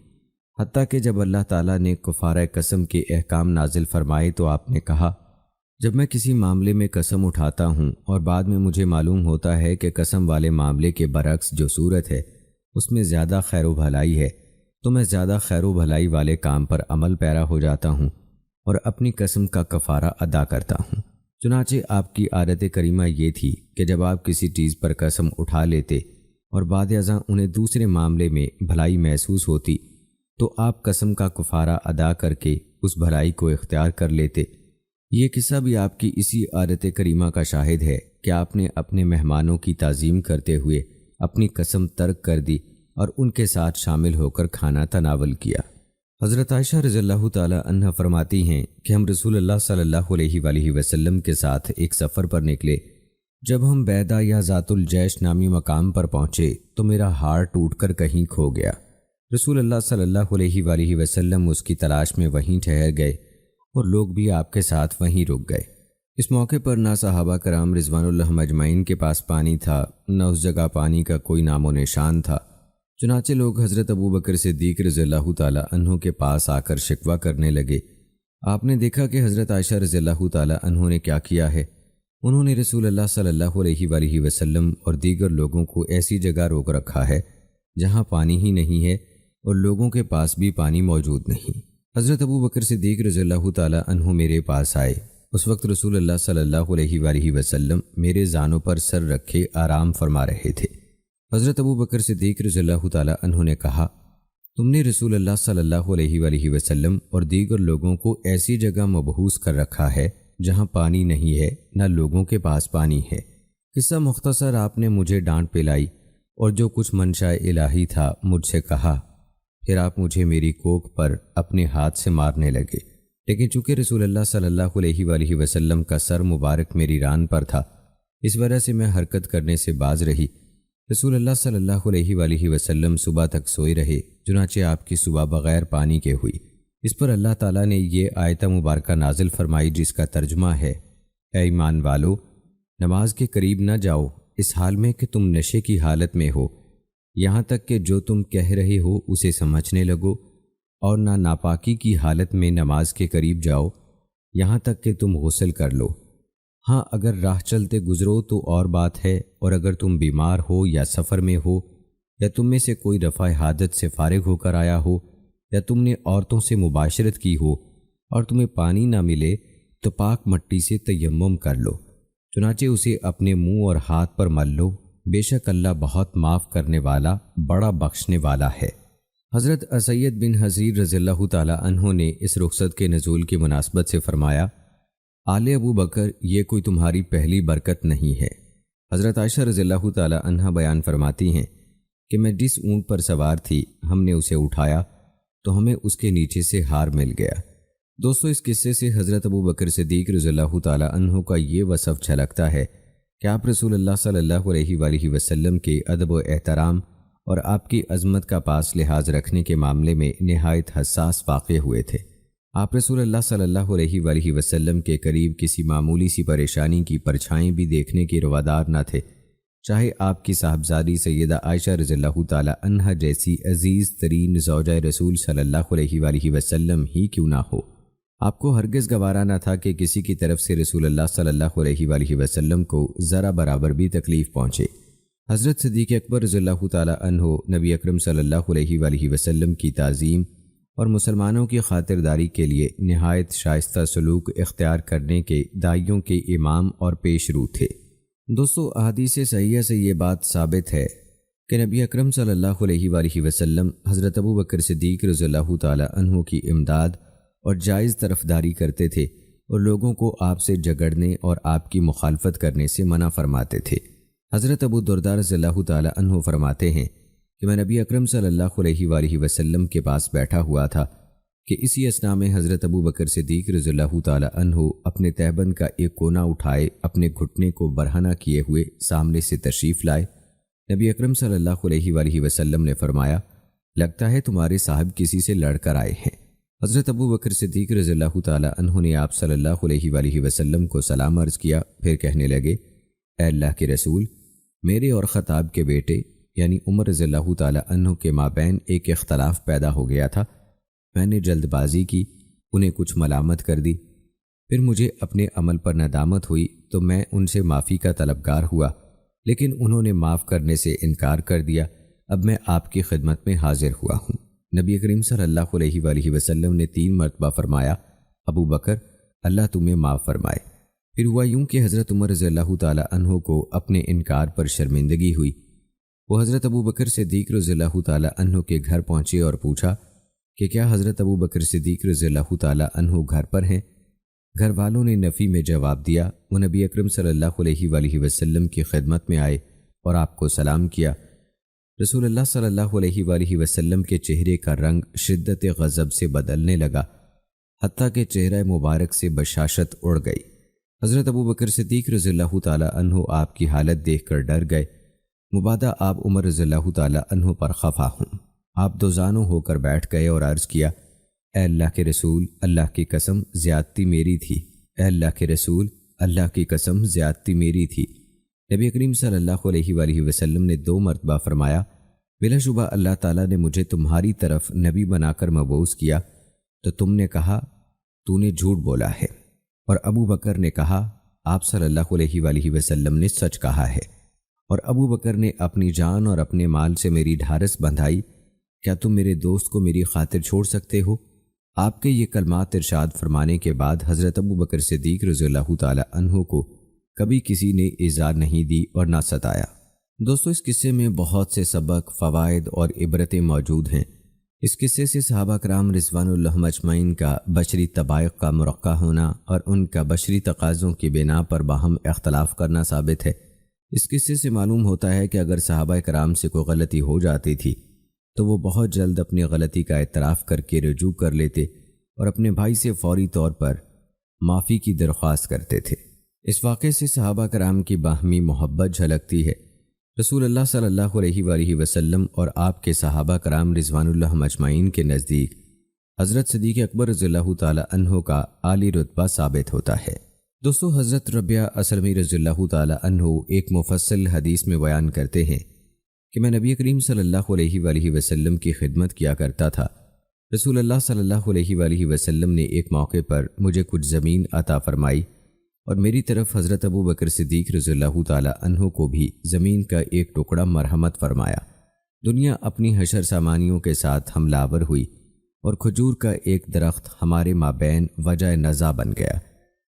حتیٰ کہ جب اللہ تعالیٰ نے کفارہ قسم کے احکام نازل فرمائے تو آپ نے کہا جب میں کسی معاملے میں قسم اٹھاتا ہوں اور بعد میں مجھے معلوم ہوتا ہے کہ قسم والے معاملے کے برعکس جو صورت ہے اس میں زیادہ خیر و بھلائی ہے تو میں زیادہ خیر و بھلائی والے کام پر عمل پیرا ہو جاتا ہوں اور اپنی قسم کا کفارہ ادا کرتا ہوں۔ چنانچہ آپ کی عادت کریمہ یہ تھی کہ جب آپ کسی چیز پر قسم اٹھا لیتے اور بعد ازاں انہیں دوسرے معاملے میں بھلائی محسوس ہوتی تو آپ قسم کا کفارہ ادا کر کے اس بھلائی کو اختیار کر لیتے۔ یہ قصہ بھی آپ کی اسی عادت کریمہ کا شاہد ہے کہ آپ نے اپنے مہمانوں کی تعظیم کرتے ہوئے اپنی قسم ترک کر دی اور ان کے ساتھ شامل ہو کر کھانا تناول کیا۔ حضرت عائشہ رضی اللہ تعالی عنہ فرماتی ہیں کہ ہم رسول اللہ صلی اللہ علیہ وآلہ وسلم کے ساتھ ایک سفر پر نکلے جب ہم بیدا یا ذات الجیش نامی مقام پر پہنچے تو میرا ہار ٹوٹ کر کہیں کھو گیا۔ رسول اللہ صلی اللہ علیہ وآلہ وسلم اس کی تلاش میں وہیں ٹھہر گئے اور لوگ بھی آپ کے ساتھ وہیں رک گئے۔ اس موقع پر نہ صحابہ کرام رضوان اللہ اجمعین کے پاس پانی تھا، نہ اس جگہ پانی کا کوئی نام و نشان تھا۔ چنانچہ لوگ حضرت ابو بکر صدیق رضی اللہ تعالی عنہ کے پاس آ کر شکوہ کرنے لگے۔ آپ نے دیکھا کہ حضرت عائشہ رضی اللہ تعالی عنہ نے کیا کیا ہے۔ انہوں نے رسول اللہ صلی اللہ علیہ وآلہ وسلم اور دیگر لوگوں کو ایسی جگہ روک رکھا ہے جہاں پانی ہی نہیں ہے اور لوگوں کے پاس بھی پانی موجود نہیں۔ حضرت ابو بکر صدیق رضی اللہ تعالی عنہ میرے پاس آئے۔ اس وقت رسول اللہ صلی اللہ علیہ وآلہ وسلم میرے زانوں پر سر رکھے آرام فرما رہے تھے۔ حضرت ابو بکر صدیق رضی اللہ تعالی عنہ نے کہا، تم نے رسول اللہ صلی اللہ علیہ وآلہ وسلم اور دیگر لوگوں کو ایسی جگہ مبعوث کر رکھا ہے جہاں پانی نہیں ہے، نہ لوگوں کے پاس پانی ہے۔ قصہ مختصر، آپ نے مجھے ڈانٹ پلائی اور جو کچھ منشاء الہی تھا مجھ سے کہا۔ پھر آپ مجھے میری کوکھ پر اپنے ہاتھ سے مارنے لگے، لیکن چونکہ رسول اللہ صلی اللہ علیہ وآلہ وسلم کا سر مبارک میری ران پر تھا، اس وجہ سے میں حرکت کرنے سے باز رہی۔ رسول اللہ صلی اللہ علیہ وآلہ وسلم صبح تک سوئے رہے، چنانچہ آپ کی صبح بغیر پانی کے ہوئی۔ اس پر اللہ تعالیٰ نے یہ آیت مبارکہ نازل فرمائی جس کا ترجمہ ہے، اے ایمان والو، نماز کے قریب نہ جاؤ اس حال میں کہ تم نشے کی حالت میں ہو، یہاں تک کہ جو تم کہہ رہے ہو اسے سمجھنے لگو، اور نہ ناپاکی کی حالت میں نماز کے قریب جاؤ یہاں تک کہ تم غسل کر لو۔ ہاں، اگر راہ چلتے گزرو تو اور بات ہے، اور اگر تم بیمار ہو یا سفر میں ہو، یا تم میں سے کوئی رفع حاجت سے فارغ ہو کر آیا ہو، یا تم نے عورتوں سے مباشرت کی ہو اور تمہیں پانی نہ ملے تو پاک مٹی سے تیمم کر لو، چنانچہ اسے اپنے منہ اور ہاتھ پر مل لو، بے شک اللہ بہت معاف کرنے والا، بڑا بخشنے والا ہے۔ حضرت اسید بن حضیر رضی اللہ تعالی عنہ نے اس رخصت کے نزول کی مناسبت سے فرمایا، آل ابو بکر، یہ کوئی تمہاری پہلی برکت نہیں ہے۔ حضرت عائشہ رضی اللہ تعالی عنہ بیان فرماتی ہیں کہ میں جس اونٹ پر سوار تھی، ہم نے اسے اٹھایا تو ہمیں اس کے نیچے سے ہار مل گیا۔ دوستو، اس قصے سے حضرت ابو بکر صدیق رضی اللہ تعالی عنہ کا یہ وصف جھلکتا ہے کہ آپ رسول اللہ صلی اللہ علیہ وآلہ وسلم کے ادب و احترام اور آپ کی عظمت کا پاس لحاظ رکھنے کے معاملے میں نہایت حساس واقع ہوئے تھے۔ آپ رسول اللہ صلی اللہ علیہ وآلہ وسلم کے قریب کسی معمولی سی پریشانی کی پرچھائیں بھی دیکھنے کے روادار نہ تھے، چاہے آپ کی صاحبزادی سیدہ عائشہ رضی اللہ تعالی عنہا جیسی عزیز ترین زوجہ رسول صلی اللہ علیہ وآلہ وسلم ہی کیوں نہ ہو۔ آپ کو ہرگز گوارا نہ تھا کہ کسی کی طرف سے رسول اللہ صلی اللہ علیہ وآلہ وسلم کو ذرا برابر بھی تکلیف پہنچے۔ حضرت صدیق اکبر رضی اللہ تعالی عنہ نبی اکرم صلی اللہ علیہ وآلہ وسلم کی تعظیم اور مسلمانوں کی خاطرداری کے لیے نہایت شائستہ سلوک اختیار کرنے کے داعیوں کے امام اور پیش رو تھے۔ دوستو، احادیث صحیحہ سے یہ بات ثابت ہے کہ نبی اکرم صلی اللہ علیہ وآلہ وسلم حضرت ابو بکر صدیق رضی اللہ تعالی عنہ کی امداد اور جائز طرفداری کرتے تھے اور لوگوں کو آپ سے جھگڑنے اور آپ کی مخالفت کرنے سے منع فرماتے تھے۔ حضرت ابو درداء رضی اللہ تعالی عنہ فرماتے ہیں کہ میں نبی اکرم صلی اللہ علیہ وآلہ وسلم کے پاس بیٹھا ہوا تھا کہ اسی اثناء میں حضرت ابو بکر صدیق رضی اللہ تعالی عنہ اپنے تہبند کا ایک کونا اٹھائے اپنے گھٹنے کو برہنہ کیے ہوئے سامنے سے تشریف لائے۔ نبی اکرم صلی اللہ علیہ وآلہ وسلم نے فرمایا، لگتا ہے تمہارے صاحب کسی سے لڑ کر آئے ہیں۔ حضرت ابو بکر صدیق رضی اللہ تعالی عنہ نے آپ صلی اللہ علیہ وآلہ وسلم کو سلام عرض کیا، پھر کہنے لگے، اے اللہ کے رسول، میرے اور خطاب کے بیٹے یعنی عمر رضی اللہ تعالی عنہ کے مابین ایک اختلاف پیدا ہو گیا تھا۔ میں نے جلد بازی کی، انہیں کچھ ملامت کر دی، پھر مجھے اپنے عمل پر ندامت ہوئی تو میں ان سے معافی کا طلبگار ہوا، لیکن انہوں نے معاف کرنے سے انکار کر دیا۔ اب میں آپ کی خدمت میں حاضر ہوا ہوں۔ نبی کریم صلی اللہ علیہ وآلہ وسلم نے 3 مرتبہ فرمایا، ابو بکر، اللہ تمہیں معاف فرمائے۔ پھر ہوا یوں کہ حضرت عمر رضی اللہ تعالی عنہ کو اپنے انکار پر شرمندگی ہوئی۔ وہ حضرت ابو بکر صدیق رضی اللہ تعالی عنہ کے گھر پہنچے اور پوچھا کہ کیا حضرت ابو بکر صدیق رضی اللہ تعالی عنہ گھر پر ہیں؟ گھر والوں نے نفی میں جواب دیا۔ وہ نبی اکرم صلی اللہ علیہ وآلہ وسلم کی خدمت میں آئے اور آپ کو سلام کیا۔ رسول اللہ صلی اللہ علیہ وآلہ وسلم کے چہرے کا رنگ شدت غضب سے بدلنے لگا، حتیٰ کہ چہرہ مبارک سے بشاشت اڑ گئی۔ حضرت ابو بکر صدیق رضی اللہ تعالیٰ عنہ آپ کی حالت دیکھ کر ڈر گئے۔ مبادا آپ عمر رضی اللہ تعالیٰ عنہ پر خفا ہوں۔ آپ دو زانوں ہو کر بیٹھ گئے اور عرض کیا، اے اللہ کے رسول، اللہ کی قسم زیادتی میری تھی۔ اے اللہ کے رسول، اللہ کی قسم زیادتی میری تھی۔ نبی کریم صلی اللہ علیہ وآلہ وسلم نے 2 مرتبہ فرمایا، بلا شبہ اللہ تعالیٰ نے مجھے تمہاری طرف نبی بنا کر مبعوث کیا، تو تم نے کہا تو نے جھوٹ بولا ہے، اور ابو بکر نے کہا آپ صلی اللہ علیہ وآلہ وسلم نے سچ کہا ہے، اور ابو بکر نے اپنی جان اور اپنے مال سے میری ڈھارس بندھائی، کیا تم میرے دوست کو میری خاطر چھوڑ سکتے ہو؟ آپ کے یہ کلمات ارشاد فرمانے کے بعد حضرت ابو بکر صدیق رضی اللہ تعالیٰ عنہ کو کبھی کسی نے ایذا نہیں دی اور نہ ستایا۔ دوستو، اس قصے میں بہت سے سبق، فوائد اور عبرتیں موجود ہیں۔ اس قصے سے صحابہ کرام رضوان اللہ اجمعین کا بشری طبائع کا مرقع ہونا اور ان کا بشری تقاضوں کی بنا پر باہم اختلاف کرنا ثابت ہے۔ اس قصے سے معلوم ہوتا ہے کہ اگر صحابہ کرام سے کوئی غلطی ہو جاتی تھی تو وہ بہت جلد اپنی غلطی کا اعتراف کر کے رجوع کر لیتے اور اپنے بھائی سے فوری طور پر معافی کی درخواست کرتے تھے۔ اس واقعے سے صحابہ کرام کی باہمی محبت جھلکتی ہے۔ رسول اللہ صلی اللہ علیہ وآلہ وسلم اور آپ کے صحابہ کرام رضوان اللہ اجمعین کے نزدیک حضرت صدیق اکبر رضی اللہ تعالی عنہ کا عالی رتبہ ثابت ہوتا ہے۔ دوستو، حضرت ربیعہ اسلمی رضی اللہ تعالی عنہ ایک مفصل حدیث میں بیان کرتے ہیں کہ میں نبی کریم صلی اللہ علیہ وآلہ وسلم کی خدمت کیا کرتا تھا۔ رسول اللہ صلی اللہ علیہ وآلہ وسلم نے ایک موقع پر مجھے کچھ زمین عطا فرمائی اور میری طرف حضرت ابو بکر صدیق رضی اللہ تعالی عنہ کو بھی زمین کا ایک ٹکڑا مرحمت فرمایا۔ دنیا اپنی حشر سامانیوں کے ساتھ حملہ آور ہوئی اور کھجور کا ایک درخت ہمارے مابین وجہ نزاع بن گیا۔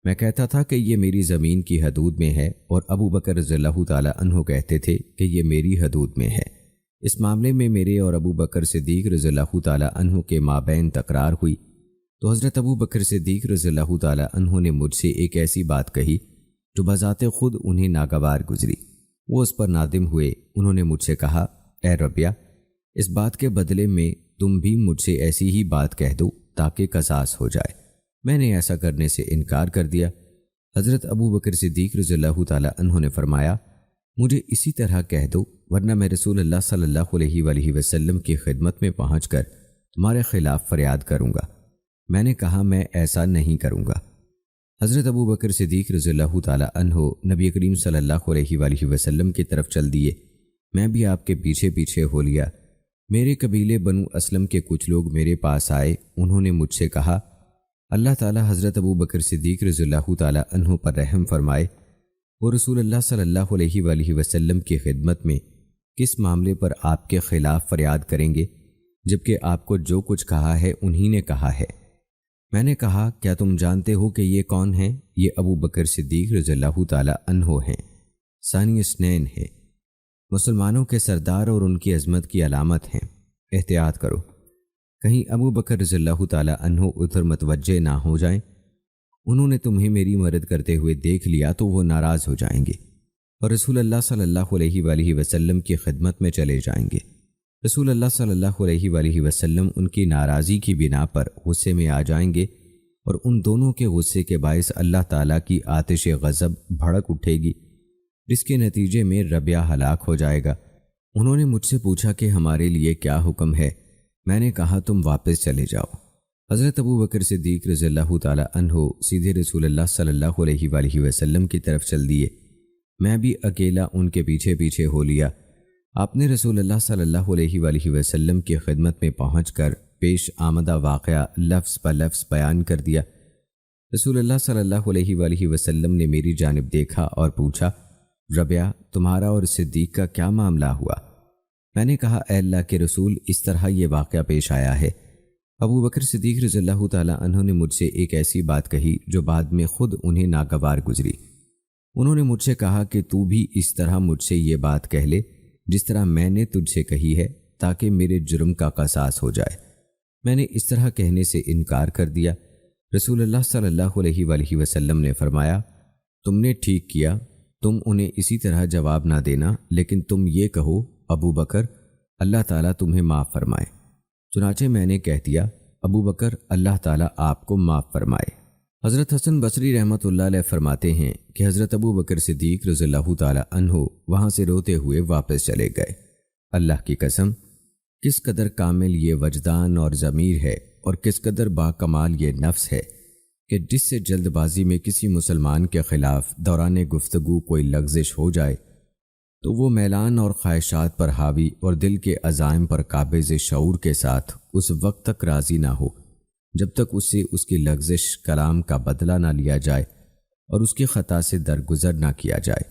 میں کہتا تھا کہ یہ میری زمین کی حدود میں ہے اور ابو بکر رضی اللہ تعالی عنہ کہتے تھے کہ یہ میری حدود میں ہے۔ اس معاملے میں میرے اور ابو بکر صدیق رضی اللہ تعالی عنہ کے مابین تکرار ہوئی تو حضرت ابو بکر صدیق رضی اللہ تعالی عنہ نے مجھ سے ایک ایسی بات کہی جو بذات خود انہیں ناگوار گزری۔ وہ اس پر نادم ہوئے۔ انہوں نے مجھ سے کہا، اے ربیعہ، اس بات کے بدلے میں تم بھی مجھ سے ایسی ہی بات کہہ دو تاکہ قصاص ہو جائے۔ میں نے ایسا کرنے سے انکار کر دیا۔ حضرت ابو بکر صدیق رضی اللہ تعالی عنہ نے فرمایا، مجھے اسی طرح کہہ دو ورنہ میں رسول اللہ صلی اللہ علیہ وآلہ وسلم کی خدمت میں پہنچ کر تمہارے خلاف فریاد کروں گا۔ میں نے کہا، میں ایسا نہیں کروں گا۔ حضرت ابو بکر صدیق رضی اللہ تعالی عنہ نبی کریم صلی اللہ علیہ وآلہ وسلم کی طرف چل دیے۔ میں بھی آپ کے پیچھے پیچھے ہو لیا۔ میرے قبیلے بنو اسلم کے کچھ لوگ میرے پاس آئے۔ انہوں نے مجھ سے کہا، اللہ تعالی حضرت ابو بکر صدیق رضی اللہ تعالی عنہ پر رحم فرمائے۔ وہ رسول اللہ صلی اللہ علیہ وآلہ وسلم کی خدمت میں کس معاملے پر آپ کے خلاف فریاد کریں گے جبکہ آپ کو جو کچھ کہا ہے انہی نے کہا ہے۔ میں نے کہا، کیا تم جانتے ہو کہ یہ کون ہیں؟ یہ ابو بکر صدیق رضی اللہ تعالی عنہ ہیں، ثانی اثنین ہیں، مسلمانوں کے سردار اور ان کی عظمت کی علامت ہیں۔ احتیاط کرو، کہیں ابو بکر رضی اللہ تعالی عنہ ادھر متوجہ نہ ہو جائیں۔ انہوں نے تمہیں میری مدد کرتے ہوئے دیکھ لیا تو وہ ناراض ہو جائیں گے اور رسول اللہ صلی اللہ علیہ وآلہ وسلم کی خدمت میں چلے جائیں گے۔ رسول اللہ صلی اللہ علیہ وآلہ وسلم ان کی ناراضی کی بنا پر غصے میں آ جائیں گے اور ان دونوں کے غصے کے باعث اللہ تعالیٰ کی آتش غضب بھڑک اٹھے گی، جس کے نتیجے میں ربیعہ ہلاک ہو جائے گا۔ انہوں نے مجھ سے پوچھا کہ ہمارے لیے کیا حکم ہے؟ میں نے کہا، تم واپس چلے جاؤ۔ حضرت ابو بکر صدیق رضی اللہ تعالی عنہ سیدھے رسول اللہ صلی اللہ علیہ وآلہ وسلم کی طرف چل دیے۔ میں بھی اکیلا ان کے پیچھے پیچھے ہو لیا۔ آپ نے رسول اللہ صلی اللہ علیہ وآلہ وسلم کی خدمت میں پہنچ کر پیش آمدہ واقعہ لفظ بہ لفظ بیان کر دیا۔ رسول اللہ صلی اللہ علیہ وآلہ وسلم نے میری جانب دیکھا اور پوچھا، ربیعہ، تمہارا اور صدیق کا کیا معاملہ ہوا؟ میں نے کہا، اے اللہ کے رسول، اس طرح یہ واقعہ پیش آیا ہے۔ ابو بکر صدیق رضی اللہ تعالی عنہ نے مجھ سے ایک ایسی بات کہی جو بعد میں خود انہیں ناگوار گزری۔ انہوں نے مجھ سے کہا کہ تو بھی اس طرح مجھ سے یہ بات کہہ لے جس طرح میں نے تجھ سے کہی ہے تاکہ میرے جرم کا قصاص ہو جائے۔ میں نے اس طرح کہنے سے انکار کر دیا۔ رسول اللہ صلی اللہ علیہ وآلہ وسلم نے فرمایا، تم نے ٹھیک کیا، تم انہیں اسی طرح جواب نہ دینا، لیکن تم یہ کہو، ابو بکر، اللہ تعالیٰ تمہیں معاف فرمائے۔ چنانچہ میں نے کہہ دیا، ابو بکر، اللہ تعالیٰ آپ کو معاف فرمائے۔ حضرت حسن بصری رحمۃ اللہ علیہ فرماتے ہیں کہ حضرت ابو بکر صدیق رضی اللہ تعالی عنہ وہاں سے روتے ہوئے واپس چلے گئے۔ اللہ کی قسم، کس قدر کامل یہ وجدان اور ضمیر ہے اور کس قدر با کمال یہ نفس ہے کہ جس سے جلد بازی میں کسی مسلمان کے خلاف دوران گفتگو کوئی لغزش ہو جائے تو وہ میلان اور خواہشات پر حاوی اور دل کے عزائم پر قابض شعور کے ساتھ اس وقت تک راضی نہ ہو جب تک اس سے اس کی لغزش کلام کا بدلہ نہ لیا جائے اور اس کی خطا سے درگزر نہ کیا جائے۔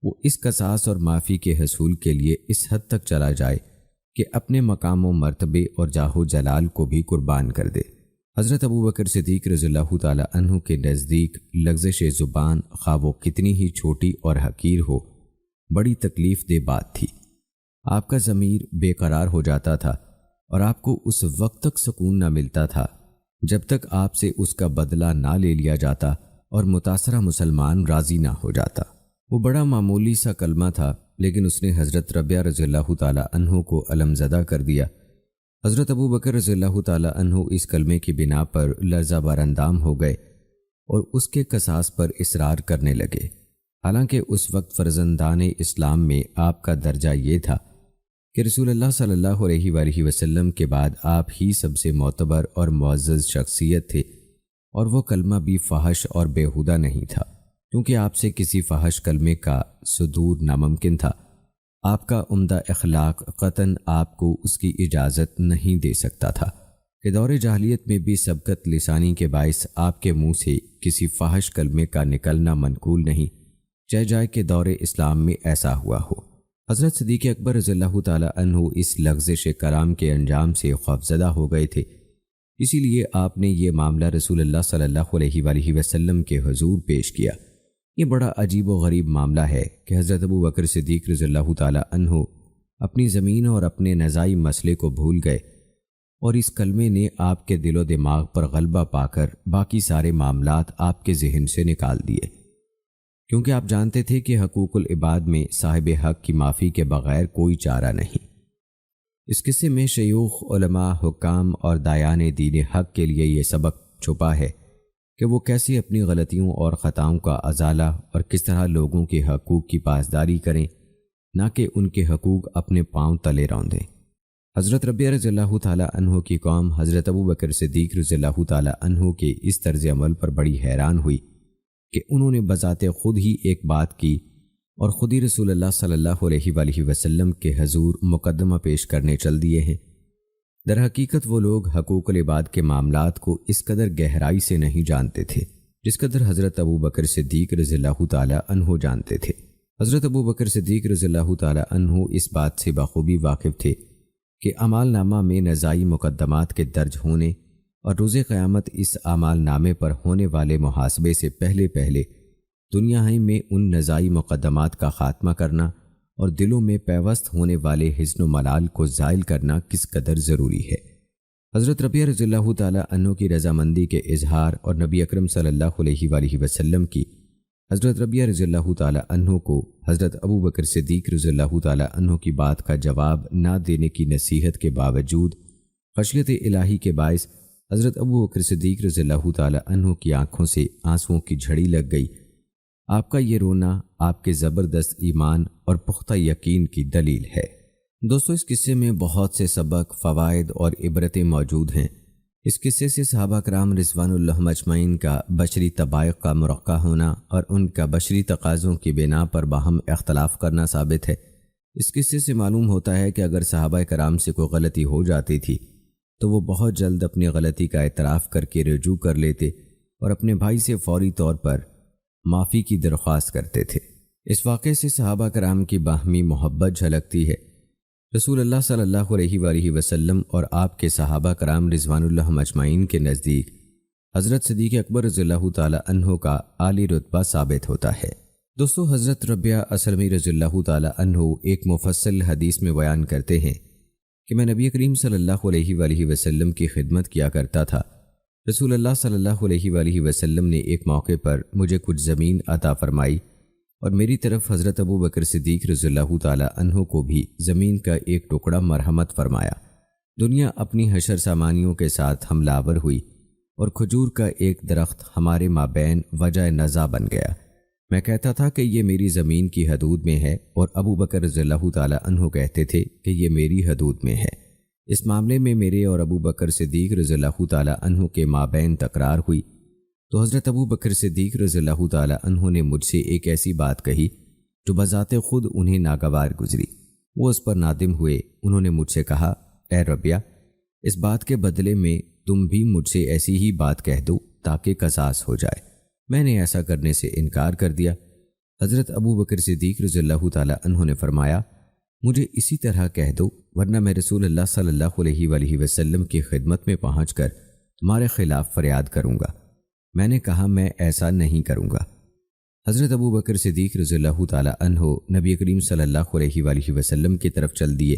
وہ اس قصاص اور معافی کے حصول کے لیے اس حد تک چلا جائے کہ اپنے مقام و مرتبے اور جاہ و جلال کو بھی قربان کر دے۔ حضرت ابو بکر صدیق رضی اللہ تعالی عنہ کے نزدیک لغزش زبان خواہ وہ کتنی ہی چھوٹی اور حقیر ہو، بڑی تکلیف دہ بات تھی۔ آپ کا ضمیر بے قرار ہو جاتا تھا اور آپ کو اس وقت تک سکون نہ ملتا تھا جب تک آپ سے اس کا بدلہ نہ لے لیا جاتا اور متاثرہ مسلمان راضی نہ ہو جاتا۔ وہ بڑا معمولی سا کلمہ تھا، لیکن اس نے حضرت ربیعہ رضی اللہ تعالی عنہ کو علم زدہ کر دیا۔ حضرت ابو بکر رضی اللہ تعالی عنہ اس کلمے کی بنا پر لرزہ بار اندام ہو گئے اور اس کے قصاص پر اصرار کرنے لگے، حالانکہ اس وقت فرزندان اسلام میں آپ کا درجہ یہ تھا کہ رسول اللہ صلی اللہ علیہ وآلہ وسلم کے بعد آپ ہی سب سے معتبر اور معزز شخصیت تھے، اور وہ کلمہ بھی فحش اور بیہودہ نہیں تھا، کیونکہ آپ سے کسی فحش کلمے کا صدور ناممکن تھا۔ آپ کا عمدہ اخلاق قطعاً آپ کو اس کی اجازت نہیں دے سکتا تھا کہ دور جاہلیت میں بھی سبقت لسانی کے باعث آپ کے منہ سے کسی فحش کلمے کا نکلنا منقول نہیں، چاہے جائے کہ دور اسلام میں ایسا ہوا ہو۔ حضرت صدیق اکبر رضی اللہ تعالی عنہ اس لغزش کلام کے انجام سے خوفزدہ ہو گئے تھے، اسی لیے آپ نے یہ معاملہ رسول اللہ صلی اللہ علیہ وآلہ وسلم کے حضور پیش کیا۔ یہ بڑا عجیب و غریب معاملہ ہے کہ حضرت ابو بکر صدیق رضی اللہ تعالی عنہ اپنی زمین اور اپنے نزاعی مسئلے کو بھول گئے، اور اس کلمے نے آپ کے دل و دماغ پر غلبہ پا کر باقی سارے معاملات آپ کے ذہن سے نکال دیے، کیونکہ آپ جانتے تھے کہ حقوق العباد میں صاحب حق کی معافی کے بغیر کوئی چارہ نہیں۔ اس قصے میں شیوخ، علماء، حکام اور دایان دین حق کے لیے یہ سبق چھپا ہے کہ وہ کیسے اپنی غلطیوں اور خطاؤں کا ازالہ اور کس طرح لوگوں کے حقوق کی پاسداری کریں، نہ کہ ان کے حقوق اپنے پاؤں تلے روندیں۔ حضرت ربیعہ رضی اللہ تعالی عنہ کی قوم حضرت ابو بکر صدیق رضی اللہ تعالی عنہ کے اس طرز عمل پر بڑی حیران ہوئی کہ انہوں نے بذات خود ہی ایک بات کی اور خود ہی رسول اللہ صلی اللہ علیہ وآلہ وسلم کے حضور مقدمہ پیش کرنے چل دیے ہیں۔ در حقیقت وہ لوگ حقوق العباد کے معاملات کو اس قدر گہرائی سے نہیں جانتے تھے جس قدر حضرت ابو بکر صدیق رضی اللہ تعالی عنہ جانتے تھے۔ حضرت ابو بکر صدیق رضی اللہ تعالی عنہ اس بات سے بخوبی واقف تھے کہ اعمال نامہ میں نزاعی مقدمات کے درج ہونے اور روز قیامت اس اعمال نامے پر ہونے والے محاسبے سے پہلے دنیا ہی میں ان نزاعی مقدمات کا خاتمہ کرنا اور دلوں میں پیوست ہونے والے حزن و ملال کو زائل کرنا کس قدر ضروری ہے۔ حضرت ربیعہ رضی اللہ تعالی عنہ کی رضامندی کے اظہار اور نبی اکرم صلی اللہ علیہ وآلہ وسلم کی حضرت ربیعہ رضی اللہ تعالی عنہ کو حضرت ابو بکر صدیق رضی اللہ تعالی عنہ کی بات کا جواب نہ دینے کی نصیحت کے باوجود خشیت الہی کے باعث حضرت ابو بکر صدیق رضی اللہ تعالی عنہ کی آنکھوں سے آنسوؤں کی جھڑی لگ گئی۔ آپ کا یہ رونا آپ کے زبردست ایمان اور پختہ یقین کی دلیل ہے۔ دوستو، اس قصے میں بہت سے سبق، فوائد اور عبرتیں موجود ہیں۔ اس قصے سے صحابہ کرام رضوان اللہ اجمعین کا بشری طبائع کا مرقع ہونا اور ان کا بشری تقاضوں کی بنا پر باہم اختلاف کرنا ثابت ہے۔ اس قصے سے معلوم ہوتا ہے کہ اگر صحابہ کرام سے کوئی غلطی ہو جاتی تھی تو وہ بہت جلد اپنی غلطی کا اعتراف کر کے رجوع کر لیتے اور اپنے بھائی سے فوری طور پر معافی کی درخواست کرتے تھے۔ اس واقعے سے صحابہ کرام کی باہمی محبت جھلکتی ہے۔ رسول اللہ صلی اللہ علیہ وآلہ وسلم اور آپ کے صحابہ کرام رضوان اللہ اجمعین کے نزدیک حضرت صدیق اکبر رضی اللہ تعالی عنہ کا عالی رتبہ ثابت ہوتا ہے۔ دوستو، حضرت ربیعہ اسلمی رضی اللہ تعالی عنہ ایک مفصل حدیث میں بیان کرتے ہیں کہ میں نبی کریم صلی اللہ علیہ وآلہ وسلم کی خدمت کیا کرتا تھا۔ رسول اللہ صلی اللہ علیہ وآلہ وسلم نے ایک موقع پر مجھے کچھ زمین عطا فرمائی اور میری طرف حضرت ابو بکر صدیق رضی اللہ تعالی عنہ کو بھی زمین کا ایک ٹکڑا مرحمت فرمایا۔ دنیا اپنی حشر سامانیوں کے ساتھ حملہ آور ہوئی اور کھجور کا ایک درخت ہمارے مابین وجہ نزاع بن گیا۔ میں کہتا تھا کہ یہ میری زمین کی حدود میں ہے، اور ابو بکر رضی اللہ تعالیٰ عنہ کہتے تھے کہ یہ میری حدود میں ہے۔ اس معاملے میں میرے اور ابو بکر صدیق رضی اللہ تعالیٰ عنہ کے مابین تکرار ہوئی، تو حضرت ابو بکر صدیق رضی اللہ تعالیٰ عنہ نے مجھ سے ایک ایسی بات کہی جو بذات خود انہیں ناگوار گزری۔ وہ اس پر نادم ہوئے۔ انہوں نے مجھ سے کہا، اے ربیہ، اس بات کے بدلے میں تم بھی مجھ سے ایسی ہی بات کہہ دو تاکہ قصاص ہو جائے۔ میں نے ایسا کرنے سے انکار کر دیا۔ حضرت ابو بکر صدیق رضی اللہ تعالیٰ عنہ نے فرمایا، مجھے اسی طرح کہہ دو، ورنہ میں رسول اللہ صلی اللہ علیہ وآلہ وسلم کی خدمت میں پہنچ کر تمہارے خلاف فریاد کروں گا۔ میں نے کہا، میں ایسا نہیں کروں گا۔ حضرت ابو بکر صدیق رضی اللہ تعالیٰ عنہ نبی کریم صلی اللہ علیہ وآلہ وسلم کی طرف چل دیے۔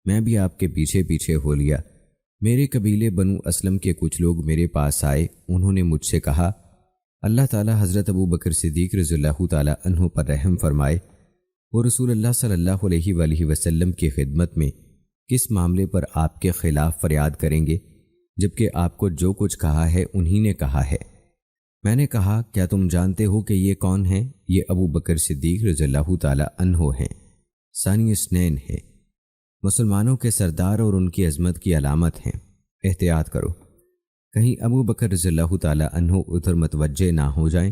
میں بھی آپ کے پیچھے پیچھے ہو لیا۔ میرے قبیلے بنو اسلم کے کچھ لوگ میرے پاس آئے۔ انہوں نے مجھ سے کہا، اللہ تعالیٰ حضرت ابو بکر صدیق رضی اللہ تعالیٰ عنہ پر رحم فرمائے، وہ رسول اللہ صلی اللہ علیہ وآلہ وسلم کی خدمت میں کس معاملے پر آپ کے خلاف فریاد کریں گے، جبکہ آپ کو جو کچھ کہا ہے انہی نے کہا ہے۔ میں نے کہا، کیا تم جانتے ہو کہ یہ کون ہیں؟ یہ ابو بکر صدیق رضی اللہ تعالیٰ عنہ ہیں، ثانی اثنین ہیں، مسلمانوں کے سردار اور ان کی عظمت کی علامت ہیں۔ احتیاط کرو، کہیں ابو بکر رضی اللہ تعالیٰ عنہ ادھر متوجہ نہ ہو جائیں۔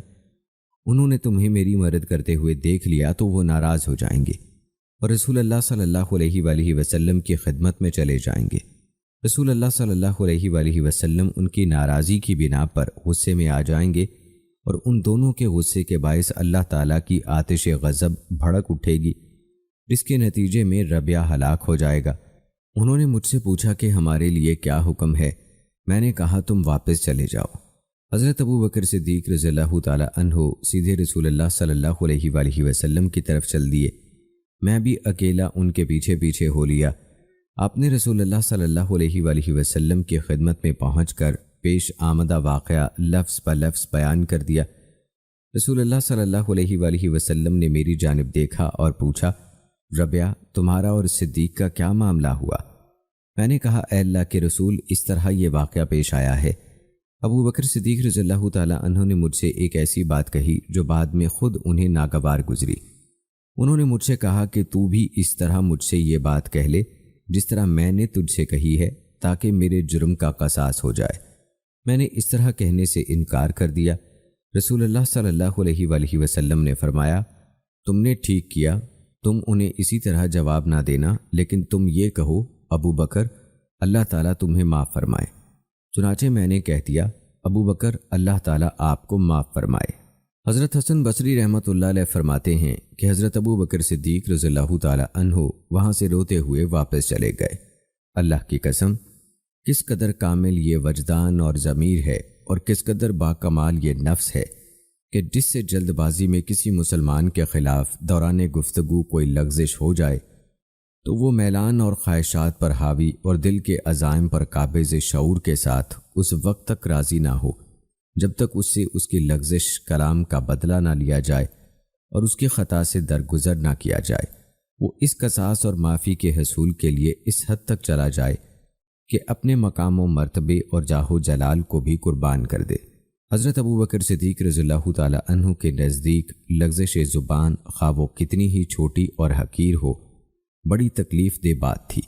انہوں نے تمہیں میری مدد کرتے ہوئے دیکھ لیا تو وہ ناراض ہو جائیں گے اور رسول اللہ صلی اللہ علیہ وآلہ وسلم کی خدمت میں چلے جائیں گے۔ رسول اللہ صلی اللہ علیہ وآلہ وسلم ان کی ناراضی کی بنا پر غصے میں آ جائیں گے، اور ان دونوں کے غصے کے باعث اللہ تعالیٰ کی آتش غضب بھڑک اٹھے گی، جس کے نتیجے میں ربیہ ہلاک ہو جائے گا۔ انہوں نے مجھ سے پوچھا کہ ہمارے لیے کیا حکم ہے؟ میں نے کہا، تم واپس چلے جاؤ۔ حضرت ابو بکر صدیق رضی اللہ تعالیٰ عنہ سیدھے رسول اللہ صلی اللہ علیہ وآلہ وسلم کی طرف چل دیے۔ میں بھی اکیلا ان کے پیچھے پیچھے ہو لیا۔ آپ نے رسول اللہ صلی اللہ علیہ وآلہ وسلم کی خدمت میں پہنچ کر پیش آمدہ واقعہ لفظ پہ لفظ بیان کر دیا۔ رسول اللہ صلی اللہ علیہ وآلہ وسلم نے میری جانب دیکھا اور پوچھا، ربیہ، تمہارا اور صدیق کا کیا معاملہ ہوا؟ میں نے کہا، اے اللہ کے رسول، اس طرح یہ واقعہ پیش آیا ہے۔ ابو بکر صدیق رضی اللہ تعالیٰ عنہ نے مجھ سے ایک ایسی بات کہی جو بعد میں خود انہیں ناگوار گزری۔ انہوں نے مجھ سے کہا کہ تو بھی اس طرح مجھ سے یہ بات کہہ لے جس طرح میں نے تجھ سے کہی ہے، تاکہ میرے جرم کا قصاص ہو جائے۔ میں نے اس طرح کہنے سے انکار کر دیا۔ رسول اللہ صلی اللہ علیہ وآلہ وسلم نے فرمایا، تم نے ٹھیک کیا، تم انہیں اسی طرح جواب نہ دینا، لیکن تم یہ کہو، ابو بکر، اللہ تعالیٰ تمہیں معاف فرمائے۔ چنانچہ میں نے کہہ دیا، ابو بکر، اللہ تعالیٰ آپ کو معاف فرمائے۔ حضرت حسن بصری رحمۃ اللہ علیہ فرماتے ہیں کہ حضرت ابو بکر صدیق رضی اللہ تعالیٰ عنہ وہاں سے روتے ہوئے واپس چلے گئے۔ اللہ کی قسم، کس قدر کامل یہ وجدان اور ضمیر ہے، اور کس قدر باکمال یہ نفس ہے کہ جس سے جلد بازی میں کسی مسلمان کے خلاف دوران گفتگو کوئی لغزش ہو جائے تو وہ میلان اور خواہشات پر حاوی اور دل کے عزائم پر قابض شعور کے ساتھ اس وقت تک راضی نہ ہو جب تک اس سے اس کی لغزش کلام کا بدلہ نہ لیا جائے اور اس کی خطا سے درگزر نہ کیا جائے۔ وہ اس قصاص اور معافی کے حصول کے لیے اس حد تک چلا جائے کہ اپنے مقام و مرتبے اور جاہ و جلال کو بھی قربان کر دے۔ حضرت ابو بکر صدیق رضی اللہ تعالیٰ عنہ کے نزدیک لغزش زبان، خواہ وہ کتنی ہی چھوٹی اور حقیر ہو، بڑی تکلیف دہ بات تھی۔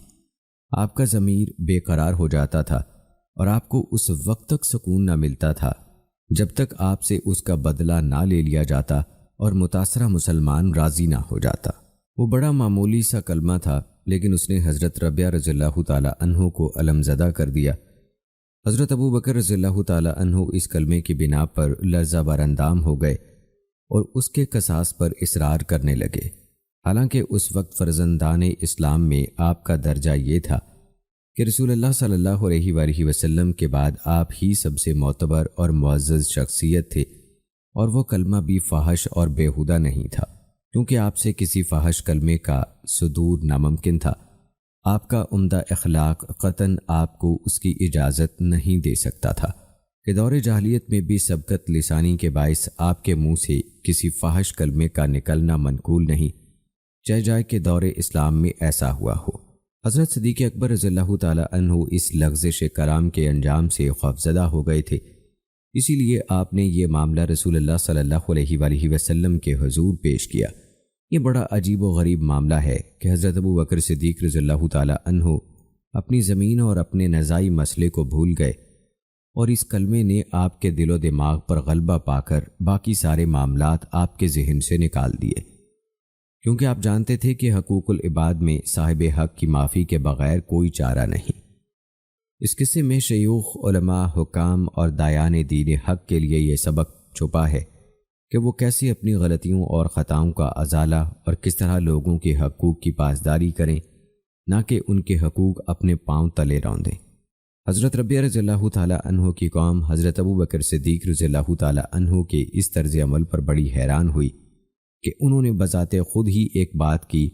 آپ کا ضمیر بے قرار ہو جاتا تھا اور آپ کو اس وقت تک سکون نہ ملتا تھا جب تک آپ سے اس کا بدلہ نہ لے لیا جاتا اور متاثرہ مسلمان راضی نہ ہو جاتا۔ وہ بڑا معمولی سا کلمہ تھا، لیکن اس نے حضرت ربیہ رضی اللہ تعالیٰ عنہ کو علم زدہ کر دیا۔ حضرت ابو بکر رضی اللہ تعالیٰ عنہ اس کلمے کی بنا پر لرزہ بر اندام ہو گئے اور اس کے قصاص پر اصرار کرنے لگے، حالانکہ اس وقت فرزندان اسلام میں آپ کا درجہ یہ تھا کہ رسول اللہ صلی اللہ علیہ وآلہ وسلم کے بعد آپ ہی سب سے معتبر اور معزز شخصیت تھے، اور وہ کلمہ بھی فاحش اور بیہودہ نہیں تھا، کیونکہ آپ سے کسی فاحش کلمے کا صدور ناممکن تھا۔ آپ کا عمدہ اخلاق قطعاً آپ کو اس کی اجازت نہیں دے سکتا تھا کہ دور جاہلیت میں بھی سبقت لسانی کے باعث آپ کے منہ سے کسی فاحش کلمے کا نکلنا منقول نہیں، چاہے جائے کہ دور اسلام میں ایسا ہوا ہو۔ حضرت صدیق اکبر رضی اللہ تعالیٰ عنہ اس لغزش کلام کے انجام سے خوفزدہ ہو گئے تھے اسی لیے آپ نے یہ معاملہ رسول اللہ صلی اللہ علیہ وآلہ وسلم کے حضور پیش کیا۔ یہ بڑا عجیب و غریب معاملہ ہے کہ حضرت ابو بکر صدیق رضی اللہ تعالیٰ عنہ اپنی زمین اور اپنے نزاعی مسئلے کو بھول گئے، اور اس کلمے نے آپ کے دل و دماغ پر غلبہ پا کر باقی سارے معاملات آپ کے ذہن سے نکال دیے، کیونکہ آپ جانتے تھے کہ حقوق العباد میں صاحب حق کی معافی کے بغیر کوئی چارہ نہیں۔ اس قصے میں شیوخ، علماء، حکام اور دایان دین حق کے لیے یہ سبق چھپا ہے کہ وہ کیسے اپنی غلطیوں اور خطاؤں کا ازالہ اور کس طرح لوگوں کے حقوق کی پاسداری کریں، نہ کہ ان کے حقوق اپنے پاؤں تلے روندیں۔ حضرت ربیہ رضی اللہ تعالیٰ عنہ کی قوم حضرت ابو بکر صدیق رضی اللہ تعالیٰ عنہ کے اس طرز عمل پر بڑی حیران ہوئی کہ انہوں نے بذات خود ہی ایک بات کی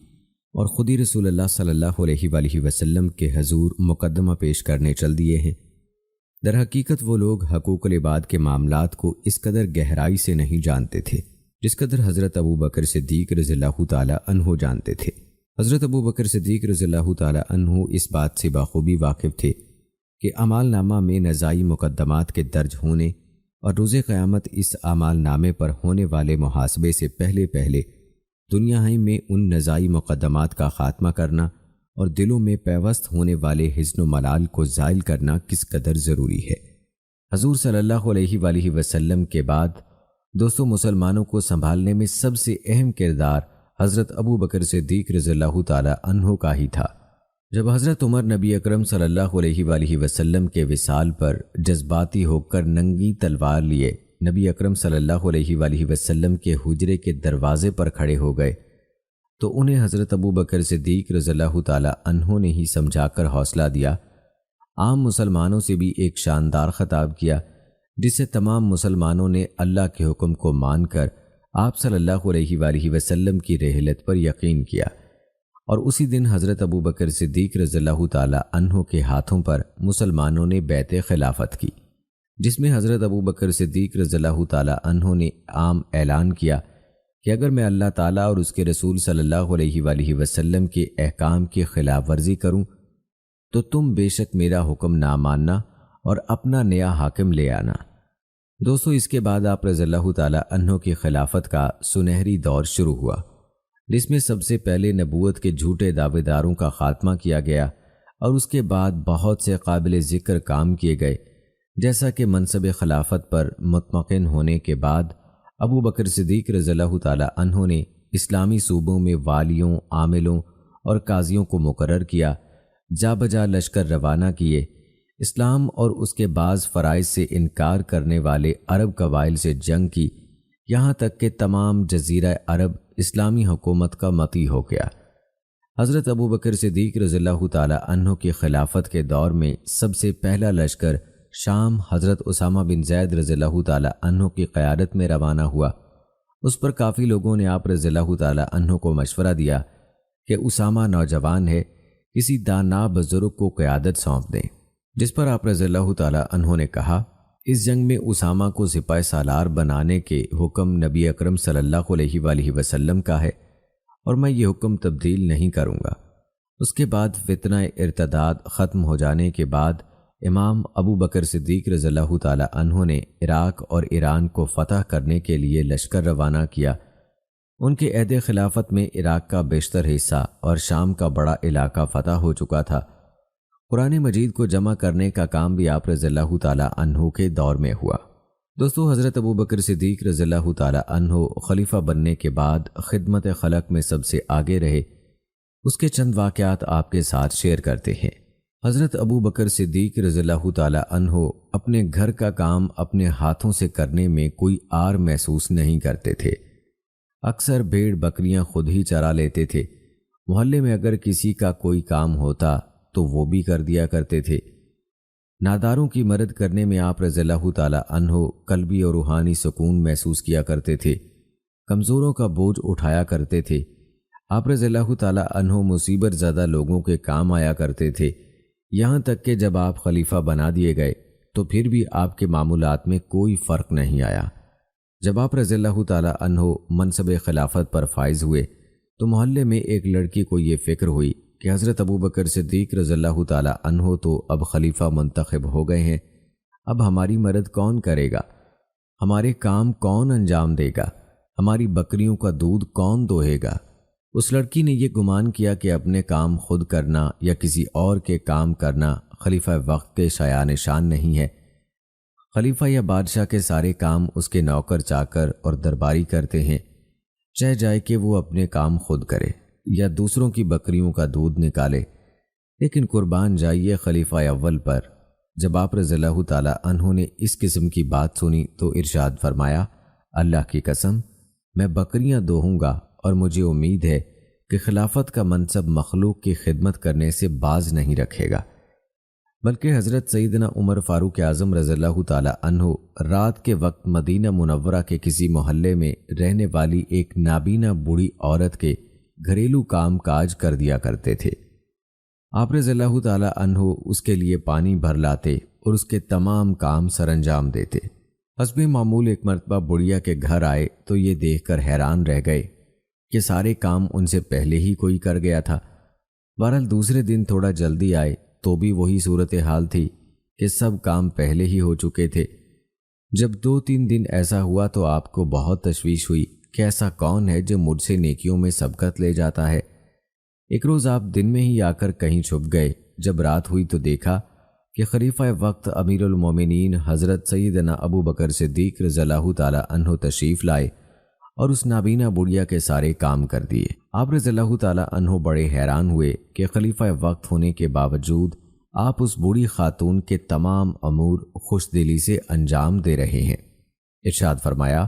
اور خود ہی رسول اللہ صلی اللہ علیہ وآلہ وسلم کے حضور مقدمہ پیش کرنے چل دیے ہیں۔ در حقیقت وہ لوگ حقوق العباد کے معاملات کو اس قدر گہرائی سے نہیں جانتے تھے جس قدر حضرت ابو بکر صدیق رضی اللہ تعالیٰ عنہ جانتے تھے۔ حضرت ابو بکر صدیق رضی اللہ تعالیٰ عنہ اس بات سے بخوبی واقف تھے کہ اعمال نامہ میں نزاعی مقدمات کے درج ہونے اور روز قیامت اس اعمال نامے پر ہونے والے محاسبے سے پہلے پہلے دنیا ہی میں ان نزاعی مقدمات کا خاتمہ کرنا اور دلوں میں پیوست ہونے والے حزن و ملال کو زائل کرنا کس قدر ضروری ہے۔ حضور صلی اللہ علیہ وآلہ وسلم کے بعد دوستوں مسلمانوں کو سنبھالنے میں سب سے اہم کردار حضرت ابو بکر صدیق رضی اللہ تعالیٰ عنہ کا ہی تھا۔ جب حضرت عمر نبی اکرم صلی اللہ علیہ وآلہ وسلم کے وصال پر جذباتی ہو کر ننگی تلوار لیے نبی اکرم صلی اللہ علیہ وآلہ وسلم کے حجرے کے دروازے پر کھڑے ہو گئے تو انہیں حضرت ابو بکر صدیق رضی اللہ تعالیٰ عنہ نے ہی سمجھا کر حوصلہ دیا، عام مسلمانوں سے بھی ایک شاندار خطاب کیا جس سے تمام مسلمانوں نے اللہ کے حکم کو مان کر آپ صلی اللہ علیہ وآلہ وسلم کی رحلت پر یقین کیا، اور اسی دن حضرت ابو بکر صدیق رضی اللہ تعالیٰ عنہ کے ہاتھوں پر مسلمانوں نے بیعت خلافت کی، جس میں حضرت ابو بکر صدیق رضی اللہ تعالیٰ عنہ نے عام اعلان کیا کہ اگر میں اللہ تعالیٰ اور اس کے رسول صلی اللہ علیہ وآلہ وسلم کے احکام کی خلاف ورزی کروں تو تم بے شک میرا حکم نہ ماننا اور اپنا نیا حاکم لے آنا۔ دوستو اس کے بعد آپ رضی اللہ تعالیٰ عنہ کی خلافت کا سنہری دور شروع ہوا، جس میں سب سے پہلے نبوت کے جھوٹے دعوے داروں کا خاتمہ کیا گیا اور اس کے بعد بہت سے قابل ذکر کام کیے گئے، جیسا کہ منصب خلافت پر مطمئن ہونے کے بعد ابو بکر صدیق رضی اللہ تعالیٰ عنہ نے اسلامی صوبوں میں والیوں، عاملوں اور قاضیوں کو مقرر کیا، جا بجا لشکر روانہ کیے، اسلام اور اس کے بعض فرائض سے انکار کرنے والے عرب قبائل سے جنگ کی، یہاں تک کہ تمام جزیرہ عرب اسلامی حکومت کا مطیع ہو گیا۔ حضرت ابو بکر صدیق رضی اللہ تعالیٰ عنہ کی خلافت کے دور میں سب سے پہلا لشکر شام حضرت اسامہ بن زید رضی اللہ تعالیٰ عنہ کی قیادت میں روانہ ہوا۔ اس پر کافی لوگوں نے آپ رضی اللہ تعالیٰ عنہ کو مشورہ دیا کہ اسامہ نوجوان ہے، کسی دانا بزرگ کو قیادت سونپ دیں، جس پر آپ رضی اللہ تعالیٰ عنہ نے کہا اس جنگ میں اسامہ کو سپاہ سالار بنانے کے حکم نبی اکرم صلی اللہ علیہ وآلہ وسلم کا ہے اور میں یہ حکم تبدیل نہیں کروں گا۔ اس کے بعد فتنہ ارتداد ختم ہو جانے کے بعد امام ابو بکر صدیق رضی اللہ تعالیٰ عنہ نے عراق اور ایران کو فتح کرنے کے لیے لشکر روانہ کیا۔ ان کے عہد خلافت میں عراق کا بیشتر حصہ اور شام کا بڑا علاقہ فتح ہو چکا تھا۔ قرآن مجید کو جمع کرنے کا کام بھی آپ رضی اللہ تعالیٰ عنہ کے دور میں ہوا۔ دوستو حضرت ابو بکر صدیق رضی اللہ تعالیٰ عنہ خلیفہ بننے کے بعد خدمت خلق میں سب سے آگے رہے۔ اس کے چند واقعات آپ کے ساتھ شیئر کرتے ہیں۔ حضرت ابو بکر صدیق رضی اللہ تعالیٰ عنہ اپنے گھر کا کام اپنے ہاتھوں سے کرنے میں کوئی آر محسوس نہیں کرتے تھے۔ اکثر بھیڑ بکریاں خود ہی چرا لیتے تھے۔ محلے میں اگر کسی کا کوئی کام ہوتا تو وہ بھی کر دیا کرتے تھے۔ ناداروں کی مدد کرنے میں آپ رضی اللہ تعالیٰ عنہ قلبی اور روحانی سکون محسوس کیا کرتے تھے۔ کمزوروں کا بوجھ اٹھایا کرتے تھے۔ آپ رضی اللہ تعالیٰ عنہ مصیبت زدہ لوگوں کے کام آیا کرتے تھے، یہاں تک کہ جب آپ خلیفہ بنا دیے گئے تو پھر بھی آپ کے معمولات میں کوئی فرق نہیں آیا۔ جب آپ رضی اللہ تعالیٰ عنہ منصب خلافت پر فائز ہوئے تو محلے میں ایک لڑکی کو یہ فکر ہوئی کہ حضرت ابو بکر صدیق رضی اللہ تعالیٰ عنہ تو اب خلیفہ منتخب ہو گئے ہیں، اب ہماری مدد کون کرے گا؟ ہمارے کام کون انجام دے گا؟ ہماری بکریوں کا دودھ کون دوہے گا؟ اس لڑکی نے یہ گمان کیا کہ اپنے کام خود کرنا یا کسی اور کے کام کرنا خلیفہ وقت کے شایان شان نہیں ہے۔ خلیفہ یا بادشاہ کے سارے کام اس کے نوکر چاکر اور درباری کرتے ہیں، چاہے جائے کہ وہ اپنے کام خود کرے یا دوسروں کی بکریوں کا دودھ نکالے۔ لیکن قربان جائیے خلیفہ اول پر۔ جب آپ رضی اللہ تعالیٰ عنہ نے اس قسم کی بات سنی تو ارشاد فرمایا، اللہ کی قسم میں بکریاں دوہوں گا، اور مجھے امید ہے کہ خلافت کا منصب مخلوق کی خدمت کرنے سے باز نہیں رکھے گا۔ بلکہ حضرت سیدنا عمر فاروق اعظم رضی اللہ تعالیٰ عنہ رات کے وقت مدینہ منورہ کے کسی محلے میں رہنے والی ایک نابینا بوڑھی عورت کے گھریلو کام کاج کر دیا کرتے تھے۔ آپ رضی اللہ تعالیٰ عنہ اس کے لیے پانی بھر لاتے اور اس کے تمام کام سر انجام دیتے۔ حسب معمول ایک مرتبہ بڑھیا کے گھر آئے تو یہ دیکھ کر حیران رہ گئے کہ سارے کام ان سے پہلے ہی کوئی کر گیا تھا۔ بہرحال دوسرے دن تھوڑا جلدی آئے تو بھی وہی صورتحال تھی کہ سب کام پہلے ہی ہو چکے تھے۔ جب 2-3 دن ایسا ہوا تو آپ کو بہت تشویش ہوئی کہ ایسا کون ہے جو مجھ سے نیکیوں میں سبقت لے جاتا ہے۔ ایک روز آپ دن میں ہی آ کر کہیں چھپ گئے۔ جب رات ہوئی تو دیکھا کہ خلیفہ وقت امیر المومنین حضرت سیدنا ابو بکر صدیق رضی اللہ تعالیٰ عنہ تشریف لائے اور اس نابینا بڑھیا کے سارے کام کر دیے۔ آپ رضی اللہ تعالیٰ عنہ بڑے حیران ہوئے کہ خلیفہ وقت ہونے کے باوجود آپ اس بوڑھی خاتون کے تمام امور خوش دلی سے انجام دے رہے ہیں۔ ارشاد فرمایا،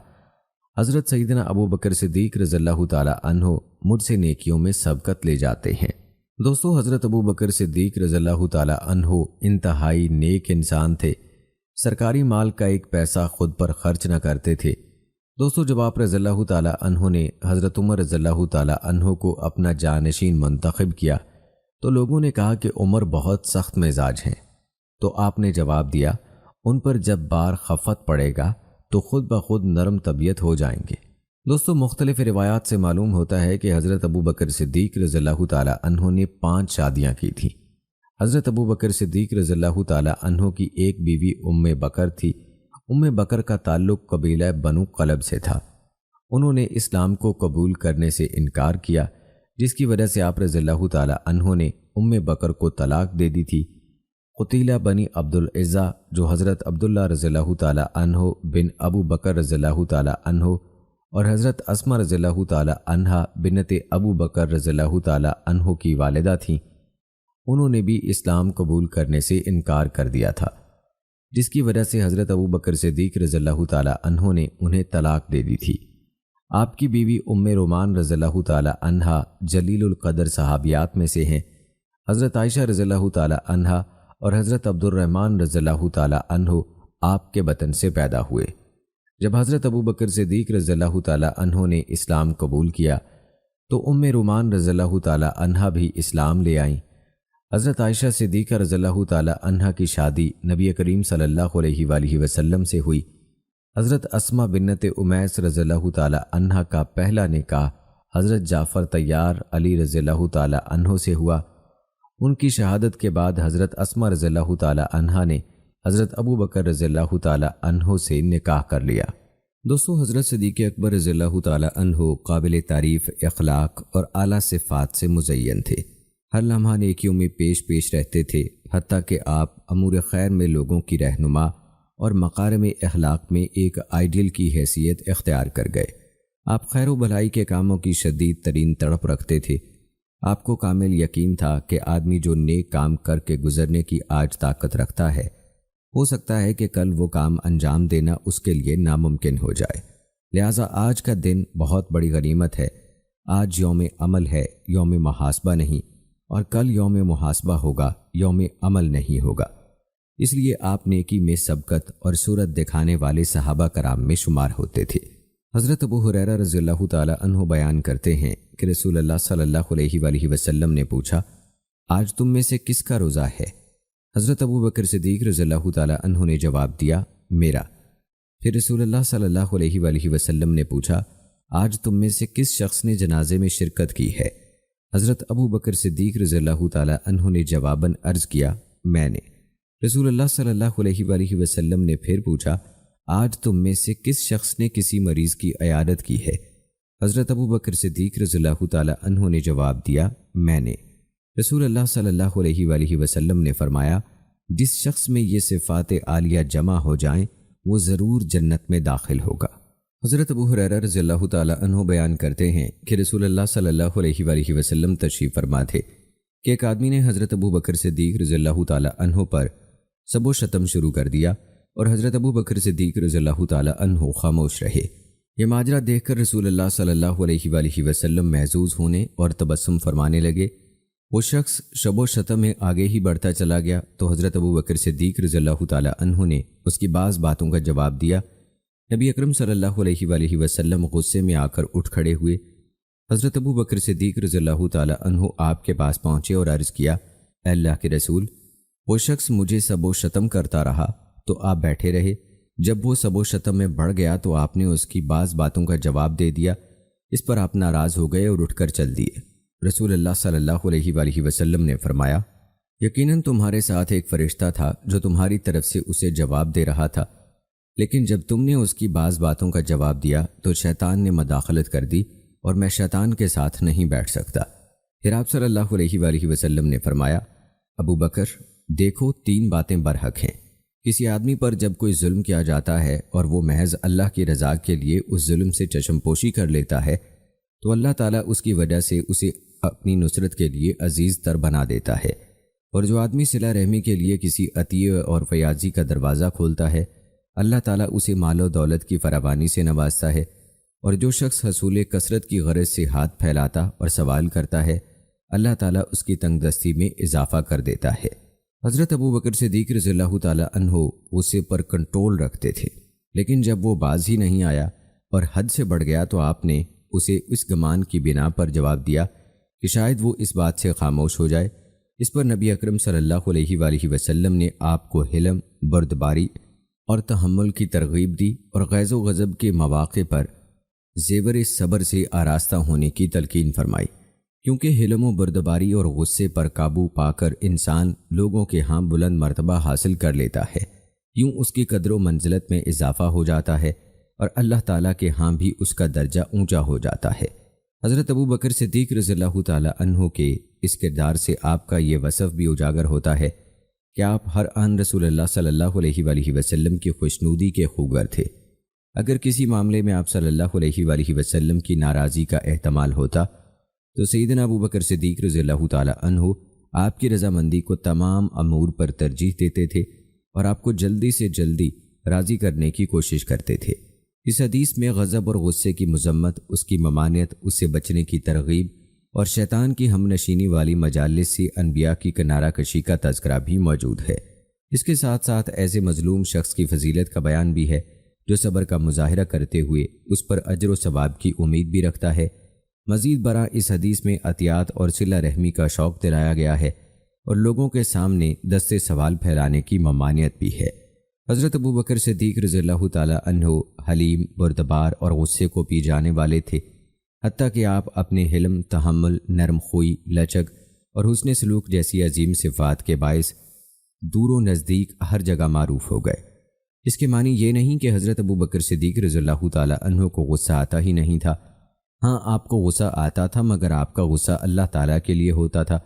حضرت سیدنا ابو بکر صدیق رضی اللہ تعالیٰ عنہ مجھ سے نیکیوں میں سبقت لے جاتے ہیں۔ دوستو، حضرت ابو بکر صدیق رضی اللہ تعالیٰ عنہ انتہائی نیک انسان تھے۔ سرکاری مال کا ایک پیسہ خود پر خرچ نہ کرتے تھے۔ دوستو، جب آپ رضی اللہ تعالیٰ عنہ نے حضرت عمر رضی اللہ تعالیٰ عنہ کو اپنا جانشین منتخب کیا تو لوگوں نے کہا کہ عمر بہت سخت مزاج ہیں۔ تو آپ نے جواب دیا، ان پر جب بار خفت پڑے گا تو خود بخود نرم طبیعت ہو جائیں گے۔ دوستو، مختلف روایات سے معلوم ہوتا ہے کہ حضرت ابو بکر صدیق رضی اللہ تعالیٰ عنہ نے 5 شادیاں کی تھیں۔ حضرت ابو بکر صدیق رضی اللہ تعالیٰ عنہ کی ایک بیوی ام بکر تھی۔ ام بکر کا تعلق قبیلہ بنو قلب سے تھا۔ انہوں نے اسلام کو قبول کرنے سے انکار کیا، جس کی وجہ سے آپ رضی اللہ تعالیٰ عنہ نے ام بکر کو طلاق دے دی تھی۔ قتیلہ بنی عبد العزہ جو حضرت عبداللہ رضی اللہ تعالیٰ عنہ بن ابو بکر رضی اللہ تعالیٰ عنہ اور حضرت اسمہ رضی اللہ تعالیٰ عنہا بنت ابو بکر رضی اللہ تعالیٰ عنہ کی والدہ تھیں، انہوں نے بھی اسلام قبول کرنے سے انکار کر دیا تھا، جس کی وجہ سے حضرت ابو بکر صدیق رضی اللہ تعالیٰ عنہ نے انہیں طلاق دے دی تھی۔ آپ کی بیوی ام رومان رضی اللہ تعالیٰ عنہا جلیل القدر صحابیات میں سے ہیں۔ حضرت عائشہ رضی اللہ تعالیٰ عنہا اور حضرت عبد الرحمن رضی اللہ تعالیٰ عنہ آپ کے بطن سے پیدا ہوئے۔ جب حضرت ابو بکر صدیق رضی اللہ تعالیٰ عنہ نے اسلام قبول کیا تو ام رومان رضی اللہ تعالیٰ عنہا بھی اسلام لے آئیں۔ حضرت عائشہ صدیقہ رضی اللہ تعالیٰ عنہا کی شادی نبی کریم صلی اللہ علیہ وآلہ وسلم سے ہوئی۔ حضرت اسمہ بنت امیس رضی اللہ تعالیٰ عنہا کا پہلا نکاح حضرت جعفر طیار علی رضی اللہ تعالیٰ عنہ سے ہوا۔ ان کی شہادت کے بعد حضرت اسمہ رضی اللہ تعالیٰ عنہا نے حضرت ابو بکر رضی اللہ تعالیٰ عنہ سے نکاح کر لیا۔ دوستو، حضرت صدیق اکبر رضی اللہ تعالیٰ عنہ قابل تعریف اخلاق اور اعلیٰ صفات سے مزین تھے۔ ہر لمحہ نیکیوں میں پیش رہتے تھے، حتیٰ کہ آپ امور خیر میں لوگوں کی رہنما اور مکارم اخلاق میں ایک آئیڈیل کی حیثیت اختیار کر گئے۔ آپ خیر و بھلائی کے کاموں کی شدید ترین تڑپ رکھتے تھے۔ آپ کو کامل یقین تھا کہ آدمی جو نیک کام کر کے گزرنے کی آج طاقت رکھتا ہے، ہو سکتا ہے کہ کل وہ کام انجام دینا اس کے لیے ناممکن ہو جائے۔ لہٰذا آج کا دن بہت بڑی غنیمت ہے۔ آج یوم عمل ہے، یوم محاسبہ نہیں، اور کل یوم محاسبہ ہوگا، یوم عمل نہیں ہوگا۔ اس لیے آپ نیکی میں سبقت اور صورت دکھانے والے صحابہ کرام میں شمار ہوتے تھے۔ حضرت ابو ہریرہ رضی اللہ تعالیٰ عنہ بیان کرتے ہیں کہ رسول اللہ صلی اللہ علیہ وآلہ وسلم نے پوچھا، آج تم میں سے کس کا روزہ ہے؟ حضرت ابو بکر صدیق رضی اللہ تعالیٰ عنہ نے جواب دیا، میرا۔ پھر رسول اللہ صلی اللہ علیہ وآلہ وسلم نے پوچھا، آج تم میں سے کس شخص نے جنازے میں شرکت کی ہے؟ حضرت ابو بکر صدیق رضی اللہ تعالیٰ عنہ نے جواباً عرض کیا، میں نے۔ رسول اللہ صلی اللہ علیہ وآلہ وسلم نے پھر پوچھا، آج تم میں سے کس شخص نے کسی مریض کی عیادت کی ہے؟ حضرت ابو بکر صدیق رضی اللہ تعالی عنہ نے جواب دیا، میں نے۔ رسول اللہ صلی اللہ علیہ وآلہ وسلم نے فرمایا، جس شخص میں یہ صفات عالیہ جمع ہو جائیں وہ ضرور جنت میں داخل ہوگا۔ حضرت ابو ہریرہ رضی اللہ تعالی عنہ بیان کرتے ہیں کہ رسول اللہ صلی اللہ علیہ وآلہ وسلم تشریف فرما تھے کہ ایک آدمی نے حضرت ابو بکر صدیق رضی اللہ تعالی عنہ پر سب و شتم شروع کر دیا اور حضرت ابو بکر صدیق رضی اللہ تعالی عنہ خاموش رہے۔ یہ ماجرا دیکھ کر رسول اللہ صلی اللہ علیہ وآلہ وسلم محظوظ ہونے اور تبسم فرمانے لگے۔ وہ شخص شب و شتم میں آگے ہی بڑھتا چلا گیا تو حضرت ابو بکر صدیق رضی اللہ تعالی عنہ نے اس کی بعض باتوں کا جواب دیا۔ نبی اکرم صلی اللہ علیہ وآلہ وسلم غصے میں آ کر اٹھ کھڑے ہوئے۔ حضرت ابو بکر صدیق رضی اللہ تعالی عنہ آپ کے پاس پہنچے اور عرض کیا، اے اللہ کے رسول، وہ شخص مجھے سب و شتم کرتا رہا تو آپ بیٹھے رہے۔ جب وہ سب و شتم میں بڑھ گیا تو آپ نے اس کی بعض باتوں کا جواب دے دیا۔ اس پر آپ ناراض ہو گئے اور اٹھ کر چل دیے۔ رسول اللہ صلی اللہ علیہ وآلہ وسلم نے فرمایا، یقیناً تمہارے ساتھ ایک فرشتہ تھا جو تمہاری طرف سے اسے جواب دے رہا تھا، لیکن جب تم نے اس کی بعض باتوں کا جواب دیا تو شیطان نے مداخلت کر دی اور میں شیطان کے ساتھ نہیں بیٹھ سکتا۔ پھر آپ صلی اللہ علیہ وآلہ وسلم نے فرمایا، ابو بکر، دیکھو 3 باتیں برحق ہیں۔ کسی آدمی پر جب کوئی ظلم کیا جاتا ہے اور وہ محض اللہ کی رضا کے لیے اس ظلم سے چشم پوشی کر لیتا ہے تو اللہ تعالیٰ اس کی وجہ سے اسے اپنی نصرت کے لیے عزیز تر بنا دیتا ہے، اور جو آدمی صلہ رحمی کے لیے کسی عطیے اور فیاضی کا دروازہ کھولتا ہے اللہ تعالیٰ اسے مال و دولت کی فراوانی سے نوازتا ہے، اور جو شخص حصول کثرت کی غرض سے ہاتھ پھیلاتا اور سوال کرتا ہے اللہ تعالیٰ اس کی تنگ دستی میں اضافہ کر دیتا ہے۔ حضرت ابو بکر صدیق رضی اللہ تعالی عنہ غصے پر کنٹرول رکھتے تھے، لیکن جب وہ باز ہی نہیں آیا اور حد سے بڑھ گیا تو آپ نے اسے اس گمان کی بنا پر جواب دیا کہ شاید وہ اس بات سے خاموش ہو جائے۔ اس پر نبی اکرم صلی اللہ علیہ وآلہ وسلم نے آپ کو حلم، بردباری اور تحمل کی ترغیب دی اور غیظ و غضب کے مواقع پر زیور صبر سے آراستہ ہونے کی تلقین فرمائی، کیونکہ حلم و بردباری اور غصے پر قابو پا کر انسان لوگوں کے ہاں بلند مرتبہ حاصل کر لیتا ہے، یوں اس کی قدر و منزلت میں اضافہ ہو جاتا ہے اور اللہ تعالیٰ کے ہاں بھی اس کا درجہ اونچا ہو جاتا ہے۔ حضرت ابو بکر صدیق رضی اللہ تعالی عنہ کے اس کردار سے آپ کا یہ وصف بھی اجاگر ہوتا ہے کہ آپ ہر آن رسول اللہ صلی اللہ علیہ وآلہ وسلم کی خوشنودی کے خوگر تھے۔ اگر کسی معاملے میں آپ صلی اللہ علیہ وآلہ وسلم کی ناراضی کا احتمال ہوتا تو سیدنا ابو بکر صدیق رضی اللہ تعالی عنہ آپ کی رضامندی کو تمام امور پر ترجیح دیتے تھے اور آپ کو جلدی سے جلدی راضی کرنے کی کوشش کرتے تھے۔ اس حدیث میں غضب اور غصے کی مذمت، اس کی ممانعت، اس سے بچنے کی ترغیب اور شیطان کی ہم نشینی والی مجالس سے انبیاء کی کنارہ کشی کا تذکرہ بھی موجود ہے۔ اس کے ساتھ ساتھ ایسے مظلوم شخص کی فضیلت کا بیان بھی ہے جو صبر کا مظاہرہ کرتے ہوئے اس پر اجر و ثواب کی امید بھی رکھتا ہے۔ مزید برآں اس حدیث میں عطیات اور صلہ رحمی کا شوق دلایا گیا ہے اور لوگوں کے سامنے دست سوال پھیلانے کی ممانعت بھی ہے۔ حضرت ابو بکر صدیق رضی اللہ تعالی عنہ حلیم، بردبار اور غصے کو پی جانے والے تھے، حتیٰ کہ آپ اپنے حلم، تحمل، نرم خوئی، لچک اور حسن سلوک جیسی عظیم صفات کے باعث دور و نزدیک ہر جگہ معروف ہو گئے۔ اس کے معنی یہ نہیں کہ حضرت ابو بکر صدیق رضی اللہ تعالی عنہ کو غصہ آتا ہی نہیں تھا۔ ہاں، آپ کو غصہ آتا تھا، مگر آپ کا غصہ اللہ تعالیٰ کے لیے ہوتا تھا۔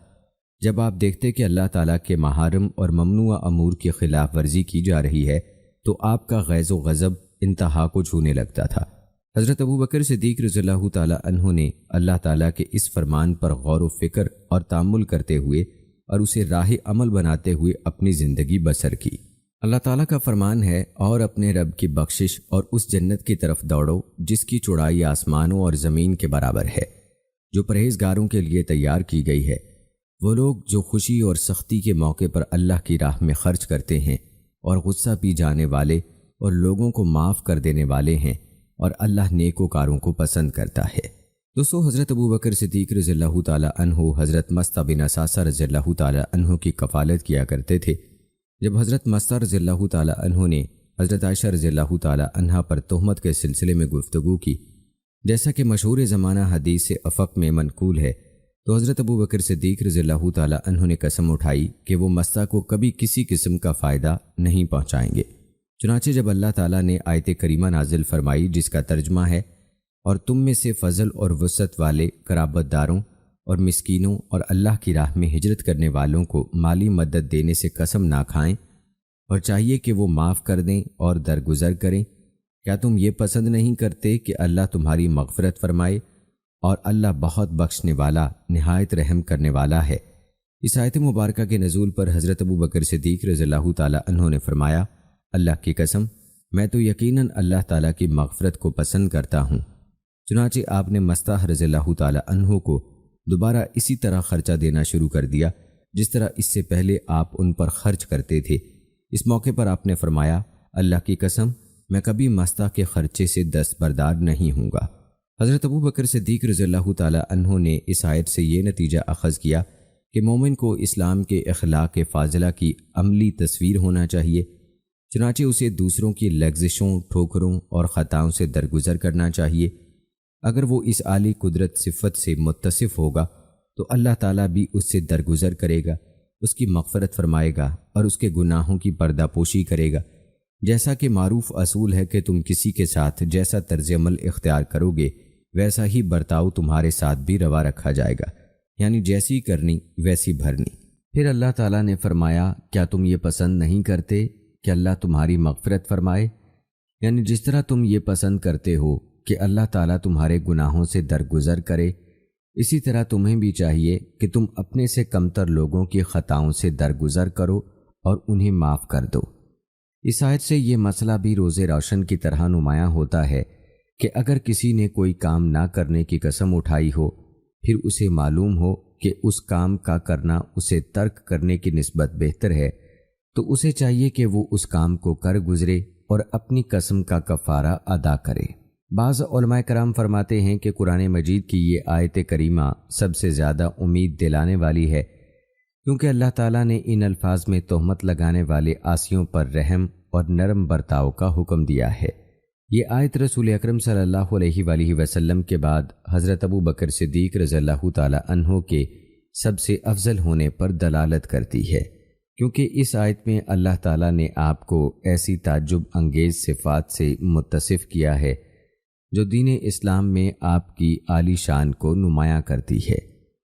جب آپ دیکھتے کہ اللہ تعالیٰ کے محارم اور ممنوع امور کی خلاف ورزی کی جا رہی ہے تو آپ کا غیظ و غضب انتہا کو چھونے لگتا تھا۔ حضرت ابو بکر صدیق رضی اللہ تعالی عنہ نے اللہ تعالیٰ کے اس فرمان پر غور و فکر اور تأمل کرتے ہوئے اور اسے راہ عمل بناتے ہوئے اپنی زندگی بسر کی۔ اللہ تعالیٰ کا فرمان ہے، اور اپنے رب کی بخشش اور اس جنت کی طرف دوڑو جس کی چوڑائی آسمانوں اور زمین کے برابر ہے، جو پرہیزگاروں کے لیے تیار کی گئی ہے۔ وہ لوگ جو خوشی اور سختی کے موقع پر اللہ کی راہ میں خرچ کرتے ہیں اور غصہ پی جانے والے اور لوگوں کو معاف کر دینے والے ہیں، اور اللہ نیکوکاروں کو پسند کرتا ہے۔ دوستو، حضرت ابو بکر صدیق رضی اللہ تعالی عنہ حضرت مصطح بن اثاثہ رضی اللہ تعالی عنہ کی کفالت کیا کرتے تھے۔ جب حضرت مصطح رضی اللہ تعالی عنہ نے حضرت عائشہ رضی اللہ تعالی عنہ پر تہمت کے سلسلے میں گفتگو کی، جیسا کہ مشہور زمانہ حدیث سے افق میں منقول ہے، تو حضرت ابو بکر صدیق رضی اللہ تعالیٰ عنہ نے قسم اٹھائی کہ وہ مستہ کو کبھی کسی قسم کا فائدہ نہیں پہنچائیں گے۔ چنانچہ جب اللہ تعالیٰ نے آیت کریمہ نازل فرمائی جس کا ترجمہ ہے اور تم میں سے فضل اور وسعت والے قرابت داروں اور مسکینوں اور اللہ کی راہ میں ہجرت کرنے والوں کو مالی مدد دینے سے قسم نہ کھائیں اور چاہیے کہ وہ معاف کر دیں اور درگزر کریں، کیا تم یہ پسند نہیں کرتے کہ اللہ تمہاری مغفرت فرمائے اور اللہ بہت بخشنے والا نہایت رحم کرنے والا ہے۔ اس آیت مبارکہ کے نزول پر حضرت ابو بکر صدیق رضی اللہ تعالیٰ عنہ نے فرمایا، اللہ کی قسم میں تو یقیناً اللہ تعالیٰ کی مغفرت کو پسند کرتا ہوں۔ چنانچہ آپ نے مستح رضی اللہ تعالیٰ عنہ کو دوبارہ اسی طرح خرچہ دینا شروع کر دیا جس طرح اس سے پہلے آپ ان پر خرچ کرتے تھے۔ اس موقع پر آپ نے فرمایا، اللہ کی قسم میں کبھی مستح کے خرچے سے دستبردار نہیں ہوں گا۔ حضرت ابو بکر صدیق رضی اللہ تعالیٰ عنہ نے اس آیت سے یہ نتیجہ اخذ کیا کہ مومن کو اسلام کے اخلاق فاضلہ کی عملی تصویر ہونا چاہیے، چنانچہ اسے دوسروں کی لغزشوں، ٹھوکروں اور خطاؤں سے درگزر کرنا چاہیے۔ اگر وہ اس عالی قدرت صفت سے متصف ہوگا تو اللہ تعالیٰ بھی اس سے درگزر کرے گا، اس کی مغفرت فرمائے گا اور اس کے گناہوں کی پردہ پوشی کرے گا۔ جیسا کہ معروف اصول ہے کہ تم کسی کے ساتھ جیسا طرز عمل اختیار کرو گے ویسا ہی برتاؤ تمہارے ساتھ بھی روا رکھا جائے گا، یعنی جیسی کرنی ویسی بھرنی۔ پھر اللہ تعالیٰ نے فرمایا، کیا تم یہ پسند نہیں کرتے کہ اللہ تمہاری مغفرت فرمائے؟ یعنی جس طرح تم یہ پسند کرتے ہو کہ اللہ تعالیٰ تمہارے گناہوں سے درگزر کرے، اسی طرح تمہیں بھی چاہیے کہ تم اپنے سے کمتر لوگوں کی خطاؤں سے درگزر کرو اور انہیں معاف کر دو۔ اس آیت سے یہ مسئلہ بھی روز روشن کی طرح نمایاں ہوتا ہے کہ اگر کسی نے کوئی کام نہ کرنے کی قسم اٹھائی ہو، پھر اسے معلوم ہو کہ اس کام کا کرنا اسے ترک کرنے کی نسبت بہتر ہے، تو اسے چاہیے کہ وہ اس کام کو کر گزرے اور اپنی قسم کا کفارہ ادا کرے۔ بعض علماء کرام فرماتے ہیں کہ قرآن مجید کی یہ آیت کریمہ سب سے زیادہ امید دلانے والی ہے، کیونکہ اللہ تعالیٰ نے ان الفاظ میں تہمت لگانے والے عاصیوں پر رحم اور نرم برتاؤ کا حکم دیا ہے۔ یہ آیت رسول اکرم صلی اللہ علیہ وآلہ وسلم کے بعد حضرت ابو بکر صدیق رضی اللہ تعالیٰ عنہ کے سب سے افضل ہونے پر دلالت کرتی ہے، کیونکہ اس آیت میں اللہ تعالیٰ نے آپ کو ایسی تعجب انگیز صفات سے متصف کیا ہے جو دین اسلام میں آپ کی عالی شان کو نمایاں کرتی ہے۔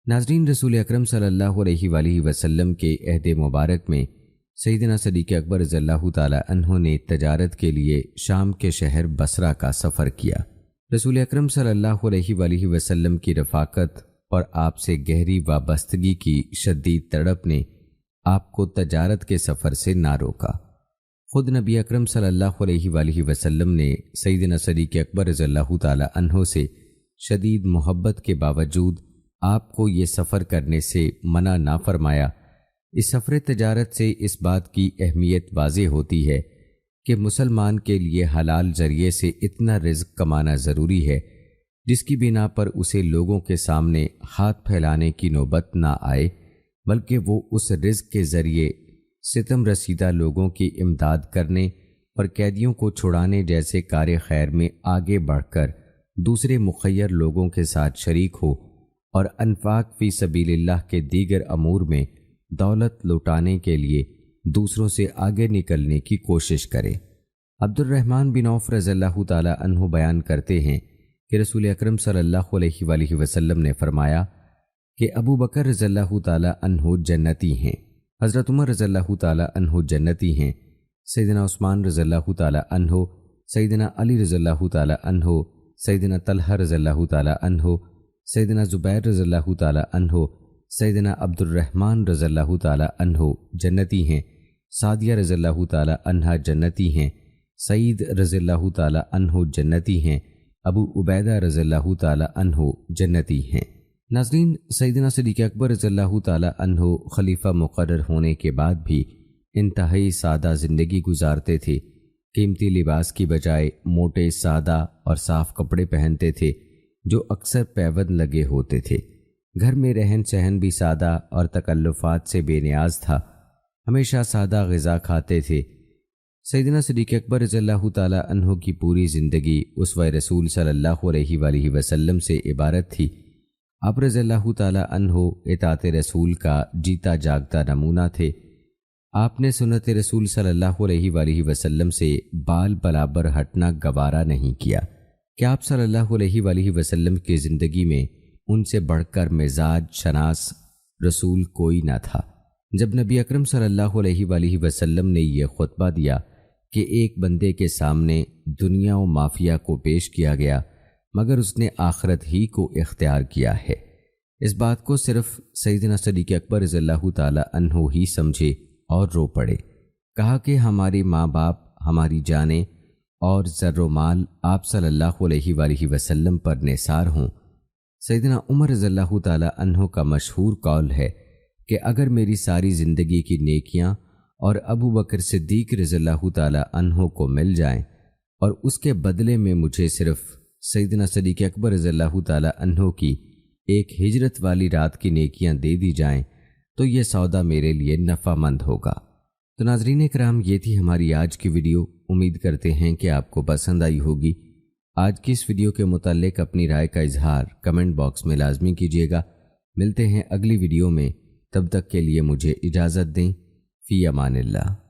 ناظرین، رسول اکرم صلی اللہ علیہ وآلہ وسلم کے عہد مبارک میں سیدنا صدیق اکبر رضی اللہ تعالیٰ عنہ نے تجارت کے لیے شام کے شہر بصرہ کا سفر کیا۔ رسول اکرم صلی اللہ علیہ وآلہ وسلم کی رفاقت اور آپ سے گہری وابستگی کی شدید تڑپ نے آپ کو تجارت کے سفر سے نہ روکا۔ خود نبی اکرم صلی اللہ علیہ وآلہ وسلم نے سیدنا صدیق اکبر رضی اللہ تعالیٰ عنہ سے شدید محبت کے باوجود آپ کو یہ سفر کرنے سے منع نہ فرمایا۔ اس سفر تجارت سے اس بات کی اہمیت واضح ہوتی ہے کہ مسلمان کے لیے حلال ذریعے سے اتنا رزق کمانا ضروری ہے جس کی بنا پر اسے لوگوں کے سامنے ہاتھ پھیلانے کی نوبت نہ آئے، بلکہ وہ اس رزق کے ذریعے ستم رسیدہ لوگوں کی امداد کرنے اور قیدیوں کو چھڑانے جیسے کار خیر میں آگے بڑھ کر دوسرے مخیر لوگوں کے ساتھ شریک ہو اور انفاق فی سبیل اللہ کے دیگر امور میں دولت لوٹانے کے لیے دوسروں سے آگے نکلنے کی کوشش کرے۔ عبد الرحمن بن عوف رضی اللہ تعالیٰ عنہ بیان کرتے ہیں کہ رسول اکرم صلی اللہ علیہ وآلہ وسلم نے فرمایا کہ ابو بکر رضی اللہ تعالیٰ عنہ جنتی ہیں، حضرت عمر رضی اللہ تعالیٰ عنہ جنتی ہیں، سیدنا عثمان رضی اللہ تعالیٰ عنہ، سیدنا علی رضی اللہ تعالیٰ عنہ، سیدنا طلحہ رضی اللہ تعالیٰ عنہ، سیدنا زبیر رضی اللہ تعالیٰ عنہ، سیدنا عبد الرحمن رضی اللہ تعالیٰ عنہ جنتی ہیں، سعدیہ رضی اللہ تعالیٰ عنہا جنتی ہیں، سعید رضی اللہ تعالیٰ عنہ جنتی ہیں، ابو عبیدہ رضی اللہ تعالیٰ عنہ جنتی ہیں۔ ناظرین، سیدنا صدیق اکبر رضی اللہ تعالیٰ عنہ خلیفہ مقرر ہونے کے بعد بھی انتہائی سادہ زندگی گزارتے تھے۔ قیمتی لباس کی بجائے موٹے، سادہ اور صاف کپڑے پہنتے تھے جو اکثر پیوند لگے ہوتے تھے۔ گھر میں رہن سہن بھی سادہ اور تکلفات سے بے نیاز تھا، ہمیشہ سادہ غذا کھاتے تھے۔ سیدنا صدیق اکبر رضی اللہ تعالیٰ عنہ کی پوری زندگی اسوہ رسول صلی اللہ علیہ وآلہ وسلم سے عبارت تھی آپ رضی اللہ تعالی عنہ اطاعت رسول کا جیتا جاگتا نمونہ تھے۔ آپ نے سنت رسول صلی اللہ علیہ وآلہ وسلم سے بال برابر ہٹنا گوارا نہیں کیا کہ آپ صلی اللہ علیہ وآلہ وسلم کی زندگی میں ان سے بڑھ کر مزاج شناس رسول کوئی نہ تھا۔ جب نبی اکرم صلی اللہ علیہ وآلہ وسلم نے یہ خطبہ دیا کہ ایک بندے کے سامنے دنیا و مافیا کو پیش کیا گیا مگر اس نے آخرت ہی کو اختیار کیا ہے، اس بات کو صرف سیدنا صدیق اکبر رضی اللہ تعالی عنہ ہی سمجھے اور رو پڑے۔ کہا کہ ہمارے ماں باپ، ہماری جانیں اور زر و مال آپ صلی اللہ علیہ وآلہ وسلم پر نثار ہوں۔ سیدنا عمر رضی اللہ تعالی عنہ کا مشہور قول ہے کہ اگر میری ساری زندگی کی نیکیاں اور ابو بکر صدیق رضی اللہ تعالی عنہ کو مل جائیں اور اس کے بدلے میں مجھے صرف سیدنا صدیق اکبر رضی اللہ تعالی عنہ کی ایک ہجرت والی رات کی نیکیاں دے دی جائیں تو یہ سودا میرے لیے نفع مند ہوگا۔ تو ناظرین کرام، یہ تھی ہماری آج کی ویڈیو۔ امید کرتے ہیں کہ آپ کو پسند آئی ہوگی۔ آج کی اس ویڈیو کے متعلق اپنی رائے کا اظہار کمنٹ باکس میں لازمی کیجیے گا۔ ملتے ہیں اگلی ویڈیو میں، تب تک کے لیے مجھے اجازت دیں۔ فی امان اللہ۔